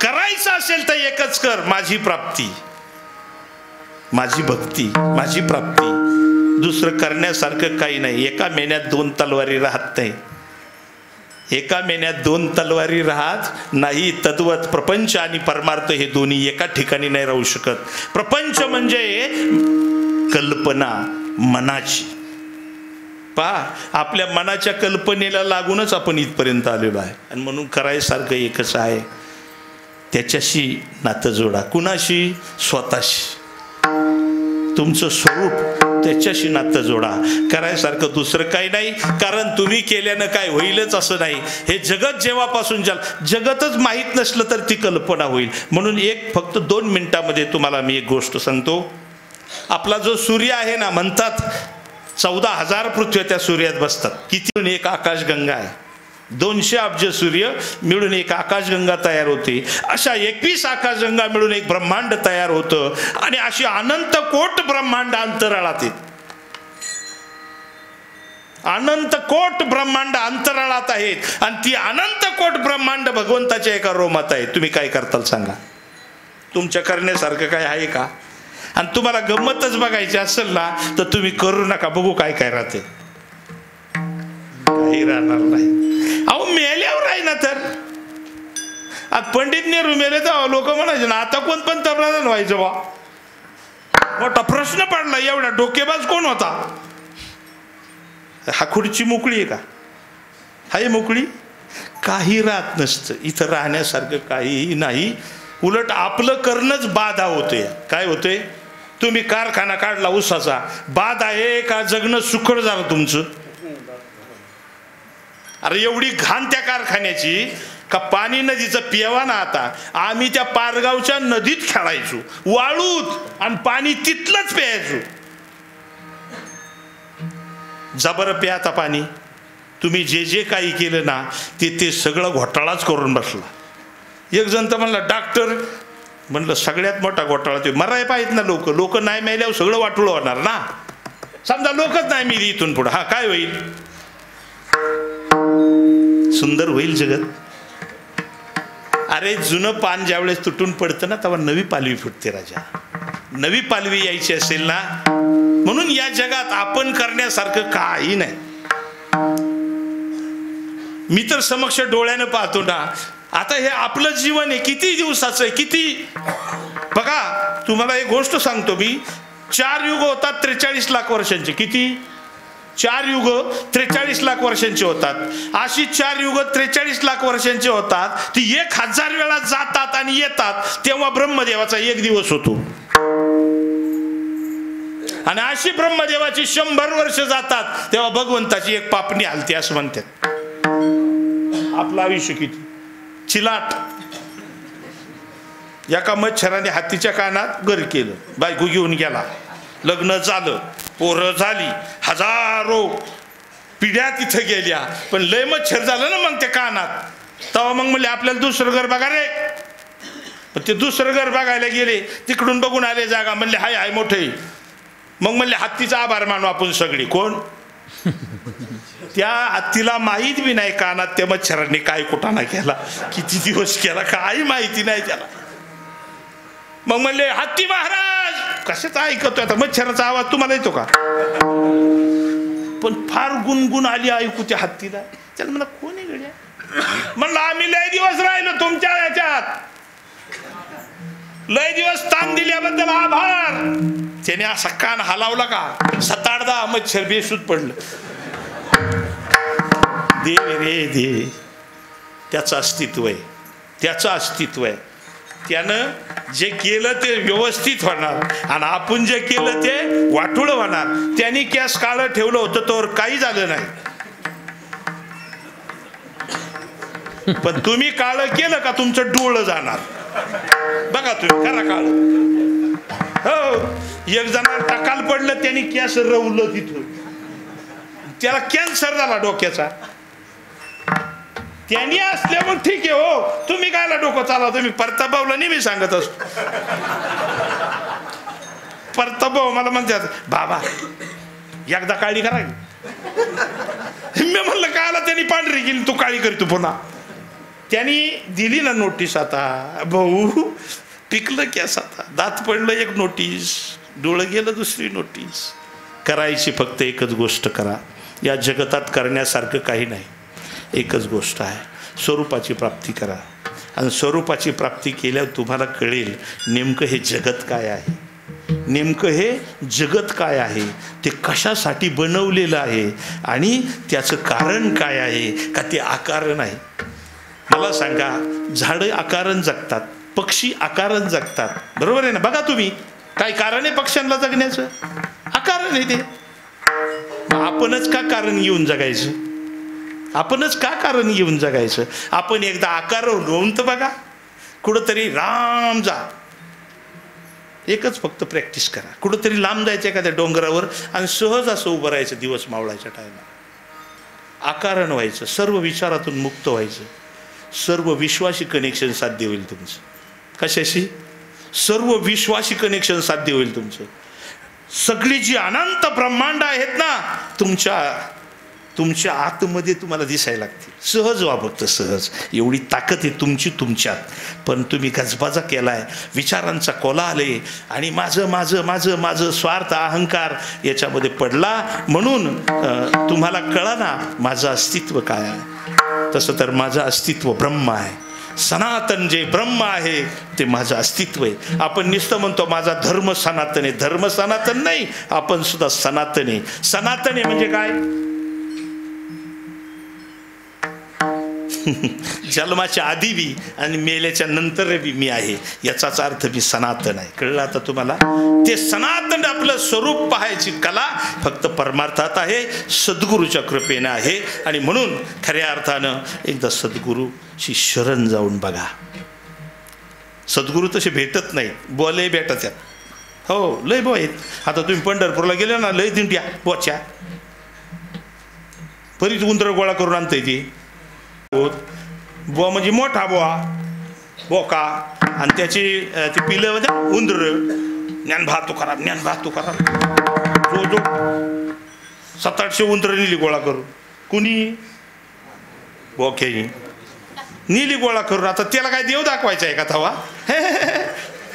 B: करायचं असेल तर एकच कर, माझी प्राप्ती, माझी भक्ती, माझी प्राप्ती. दुसरं करण्यासारखं काही नाही. एका मेन्यात 2 तलवारी राहत नाही. एका मेन्यात 2 तलवारी राहत नाही. तद्वत प्रपंच आणि परमार्थ हे दोन्ही एका ठिकाणी नाही राहू शकत. प्रपंच म्हणजे कल्पना मनाची, पहा, आपल्या मनाच्या कल्पनेला लागूनच आपण इथपर्यंत आलेलो आहे. आणि म्हणून करायसारखं एकच आहे, त्याच्याशी नातं जोडा. कुणाशी? स्वतःशी. तुमचं स्वरूप, त्याच्याशी नातं जोडा. करायसारखं दुसरं काही नाही. कारण तुम्ही केल्यानं काय होईलच असं नाही. हे जगत जेव्हापासून जगतच माहीत नसलं तर ती कल्पना होईल. म्हणून फक्त 2 मिनिटामध्ये तुम्हाला मी एक गोष्ट सांगतो. आपला जो सूर्य आहे ना, म्हणतात 14,000 पृथ्वी त्या सूर्यात बसतात. किती? एक आकाशगंगा आहे. 200 अब्ज सूर्य मिळून एक आकाशगंगा तयार होते. अशा 21 आकाशगंगा मिळून एक ब्रह्मांड तयार होतं. आणि अशी अनंत कोट ब्रह्मांड अंतराळात आहेत. अनंत कोट ब्रह्मांड अंतराळात आहेत. आणि ती अनंत कोट ब्रह्मांड भगवंताच्या एका रोमात आहे. तुम्ही काय करताल सांगा? तुमच्या करण्यासारखं काय आहे का? आणि तुम्हाला गंमतच बघायची असेल ना, तर तुम्ही करू नका, बघू काय काय राहते. काही राहणार नाही. अहो, मेल्यावर आहे ना. तर आज पंडित नेहरू मेले तर लोक म्हणायचे ना, आता कोण पंतप्रधान व्हायचं बा? मोठा प्रश्न पडला. एवढा डोकेबाज कोण होता? हा खुर्ची मोकळी आहे का? हाय मोकळी? काही राहत नसतं इथं. राहण्यासारखं काहीही नाही. उलट आपलं करणंच बाधा होते. काय होते? तुम्ही कारखाना काढला ऊसाचा, बाद आहे का जगणं सुखड झालं तुमचं? अरे एवढी घाण त्या कारखान्याची का पाणी नदीचं पियावा ना. आता आम्ही त्या पारगावच्या नदीत खेळायचो, वाळूत, आणि पाणी तिथलंच प्यायचो. जबर प्या आता पाणी. तुम्ही जे जे काही केलं ना, ते सगळं घोटाळाच करून बसला. एक जण तर म्हणला, डॉक्टर, म्हणलं सगळ्यात मोठा घोटाळा ते मराय पाहिजेत ना. लोक नाही मेल्यावर सगळं वाटूळ होणार ना. समजा लोकच नाही मिली इथून पुढे, हा काय होईल? सुंदर होईल जगत. अरे जुनं पान ज्यावेळेस तुटून पडतं ना, तेव्हा नवी पालवी फुटते राजा. नवी पालवी यायची असेल ना. म्हणून या जगात आपण करण्यासारखं काही नाही. मी तर समक्ष डोळ्यानं पाहतो ना. आता हे आपलं जीवन आहे, किती दिवसाचं आहे, किती. बघा, तुम्हाला एक गोष्ट सांगतो मी. 4 युग होतात 43 लाख वर्षांचे. किती? 4 युग 43 लाख वर्षांचे होतात. अशी 4 युग 43 लाख वर्षांचे होतात. ती 1000 वेळा जातात आणि येतात, तेव्हा ब्रह्मदेवाचा 1 दिवस होतो. आणि अशी ब्रह्मदेवाची 100 वर्ष जातात, तेव्हा भगवंताची 1 पापणी हलते असं म्हणतात. आपलं आयुष्य किती चिलाट. एका मच्छराने हातीच्या कानात घर केलं, बायको घेऊन गेला, लग्न झालं, पोरं झाली, हजारो पिढ्या तिथं गेल्या. पण लय मच्छर झालं ना मग त्या कानात. तेव्हा मग म्हणले आपल्याला दुसरं घर बघा रे. पण ते दुसरं घर बघायला गेले, तिकडून बघून आले जागा, म्हणले हाय हाय मोठे. मग म्हणले हत्तीचा आभार मानू आपण सगळी. कोण? त्या हत्तीला माहीत बी नाही कानात त्या मच्छरांनी काय कुटाणा केला, किती दिवस केला, काही माहिती नाही त्याला. मग म्हणले हत्ती महाराज, कशाचा ऐकतोय आता? मच्छराचा आवाज तुम्हाला येतो का? पण फार गुणगुण आली ऐकू त्या हत्तीला. त्याला म्हणला कोणी गड्या? म्हणलं आम्ही लय दिवस राहिलो तुमच्या याच्यात, लय दिवस ताण दिल्याबद्दल आभार. त्याने असा कान हलावला का 7-8 मच्छर बेशुद्ध पडलं. देव रे दे, त्याचं अस्तित्व आहे, त्याचं अस्तित्व आहे. त्यानं जे केलं ते व्यवस्थित होणार, आणि आपण जे केलं ते वाटुळ होणार. त्यांनी केस काळं ठेवलं होतं तर काही झालं नाही. पण तुम्ही काळं केलं का तुमचं डोळं जाणार. बघा तुम्ही करा काळ. हो, एक जण टकाल पडलं, त्यांनी केस रवलं तिथून, त्याला कॅन्सर झाला डोक्याचा. त्यांनी असल्या मग ठीक आहे. हो, तुम्ही कायला डोकं चालवता? तुम्ही परताभाऊला नाही मी सांगत असतो. परताभाऊ मला म्हणतात बाबा एकदा काळी करा. मी म्हणलं कायला त्यांनी पांढरी गेली, तू काळी करतो पुन्हा. त्यांनी दिली ना नोटीस. आता भाऊ पिकलं केस, आता दात पडलं 1 नोटीस, डोळं गेलं 2री नोटीस. करायची फक्त एकच गोष्ट करा. या जगतात करण्यासारखं काही नाही. एकच गोष्ट आहे, स्वरूपाची प्राप्ती करा. आणि स्वरूपाची प्राप्ती केल्यावर तुम्हाला कळेल नेमकं हे जगत काय आहे, नेमकं हे जगत काय आहे, ते कशासाठी बनवलेलं आहे आणि त्याचं कारण काय आहे का ते अकारण आहे. मला सांगा, झाडं अकारण जगतात, पक्षी अकारण जगतात, बरोबर आहे ना. बघा तुम्ही, काय कारण आहे पक्ष्यांना जगण्याचं? अकारण आहे ते. आपणच का कारण घेऊन जगायचं? आपणच का कारण घेऊन जगायचं? आपण एकदा आकारण होऊन तर बघा, कुठंतरी राम जा, एकच फक्त प्रॅक्टिस करा. कुठंतरी लांब जायचं एखाद्या डोंगरावर आणि सहज असं उभं राहायचं दिवस मावळायच्या टायमाला. आकारण व्हायचं, सर्व विचारातून मुक्त व्हायचं, सर्व विश्वासी कनेक्शन साध्य होईल तुमचं. कशाशी? सर्व विश्वासी कनेक्शन साध्य होईल तुमचं. सगळी जी अनंत ब्रह्मांड आहेत ना, तुमच्या आतमध्ये तुम्हाला दिसायला लागतील. सहज व्हा, फक्त सहज. एवढी ताकद आहे तुमची तुमच्यात. पण तुम्ही गजबाजा केलाय, विचारांचा कोला आले आणि माझं माझं माझं माझं स्वार्थ अहंकार याच्यामध्ये पडला, म्हणून तुम्हाला कळना माझं अस्तित्व काय आहे. तसं तर माझं अस्तित्व ब्रह्म आहे. सनातन जे ब्रह्म आहे ते माझं अस्तित्व आहे. आपण नुसतं म्हणतो माझा धर्म सनातन आहे. धर्म सनातन नाही, आपण सुद्धा सनातन आहे. सनातन आहे म्हणजे काय? जन्माच्या आधी बी आणि मेल्याच्या नंतर बी मी आहे, याचाच अर्थ मी सनातन आहे. कळलं आता तुम्हाला? ते सनातन आपलं स्वरूप पाहायची कला फक्त परमार्थात आहे, सद्गुरूच्या कृपेने आहे. आणि म्हणून खऱ्या अर्थानं एकदा सद्गुरूची शरण जाऊन बघा. सद्गुरू तसे भेटत नाहीत, बुवा लय भेटत आहेत. हो, लय बुवा आहेत. आता तुम्ही पंढरपूरला गेले ना, लय दिंड्या बुवाच्या, बरीच उंदरं गोळा करून आणताय ती. बुवा म्हणजे मोठा बुवा, बोका, आणि त्याची ती पिलं म्हणजे उंदर. ज्ञान भातो करा, ज्ञान भातो करा. जो जो 700-800 उंदरं नेली गोळा करून. कुणी? बोक्यानी नेली गोळा करून. आता त्याला काय देव दाखवायचा आहे का तवा?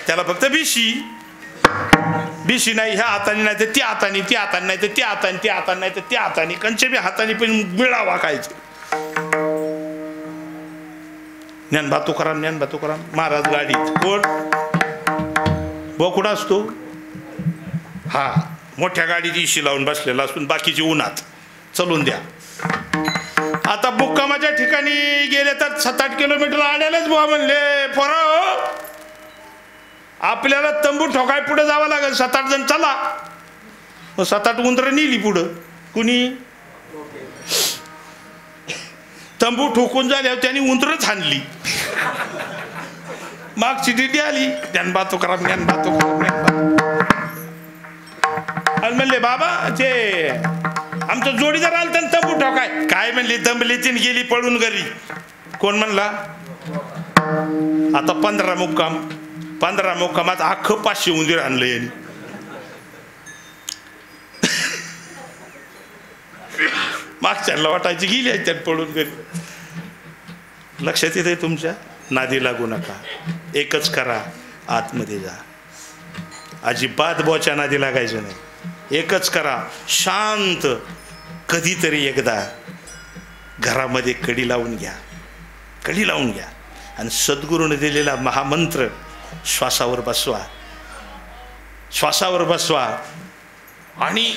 B: त्याला फक्त बिशी नाही, ह्या हाताने नाही तर त्या हाताने, त्या हाताने नाही तर त्या हाताने, त्या हाताने नाही तर त्या हाताने, कंचे बी हाताने पण मिळावा खायचे. ज्ञान भातो करा, ज्ञान भातो करा. महाराज गाडीत. कोण? बो कुठं असतो? हा, मोठ्या गाडीत इशी लावून बसलेला असून बाकीची उन्हात चलून द्या. आता मुक्कामाच्या ठिकाणी गेले तर 7-8 किलोमीटर आणायलाच बुवा म्हणले, पोरं आपल्याला तंबू ठोकाय पुढे जावं लागेल. 7-8 जण चला. मग 7-8 उंदरं नेली पुढं. कुणी? तंबू ठोकून झाल्यावर त्यांनी उंदरच हाणली. मागची दिंडी आली, ज्ञान बातो करा, ज्ञान बातो करा, ज्ञान बातो. आणि म्हणले बाबा ते आमचं जोडीदार आलं तर तंबू ठोकाय. काय म्हणले? दमली तीन गेली पळून घरी. कोण म्हणला? आता 15 मुक्कामात अख्खं 500 उंदीर आणलं यांनी. मागच्याला वाटायची गेली आहे त्यात पळून घरी. लक्षात येते तुमच्या? नादी लागू नका, एकच करा, आतमध्ये जा. अजिबात बोच्या नादी लागायचं नाही. एकच करा, शांत. कधीतरी एकदा घरामध्ये कडी लावून घ्या, कडी लावून घ्या आणि सद्गुरूने दिलेला महामंत्र श्वासावर बसवा, श्वासावर बसवा आणि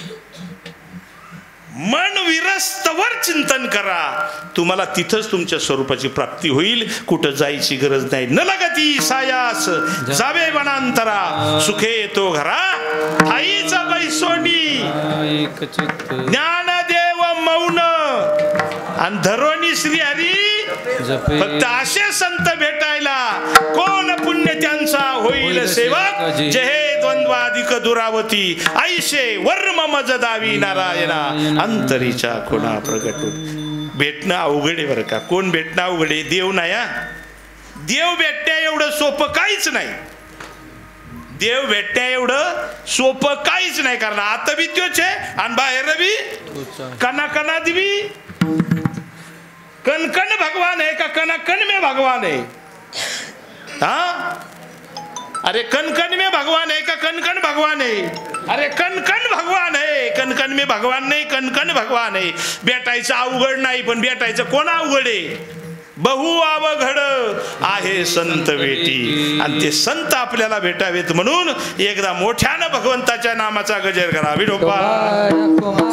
B: मन विरस्तवर चिंतन करा. तुम्हाला तिथंच तुमच्या स्वरूपाची प्राप्ती होईल. कुठं जायची गरज नाही. न लगती सायास जावे वनांतरा, सुखे येतो घरा आईचा बैसोनी. ज्ञानदेव मौन आणि धरोनी श्री हरी. फक्त असे संत भेटायला कोण पुण्य त्यांचा होईल सेवक. जहे द्वंद्वाधिक दुरावती ऐशे वर्म मज दावी नारायणा अंतरीच्या खुणा प्रगटून. भेटणं अवघड आहे बरं का. कोण भेटणं अवघड आहे? देव नाही. देव भेटण्या एवढं सोपं काहीच नाही. देव भेटण्या एवढं सोपं काहीच नाही. कारण आता बी तोच आहे आणि बाहेर बी कणाकणात बी. कण कण भगवान है का कण कण में भगवान है? हाँ, अरे कण कण में भगवान है का कण कण भगवान है? अरे कण कण भगवान है, कण कण में भगवान नाही, कण कण भगवान है. भेटायचं अवघड नाही, पण भेटायचं कोण अवघड आहे? बहु अवघड आहे संत भेटी, आणि ते संत आपल्याला भेटावेत म्हणून एकदा मोठ्यानं भगवंताच्या नामाचा गजर करा. विठोबा
C: कुमार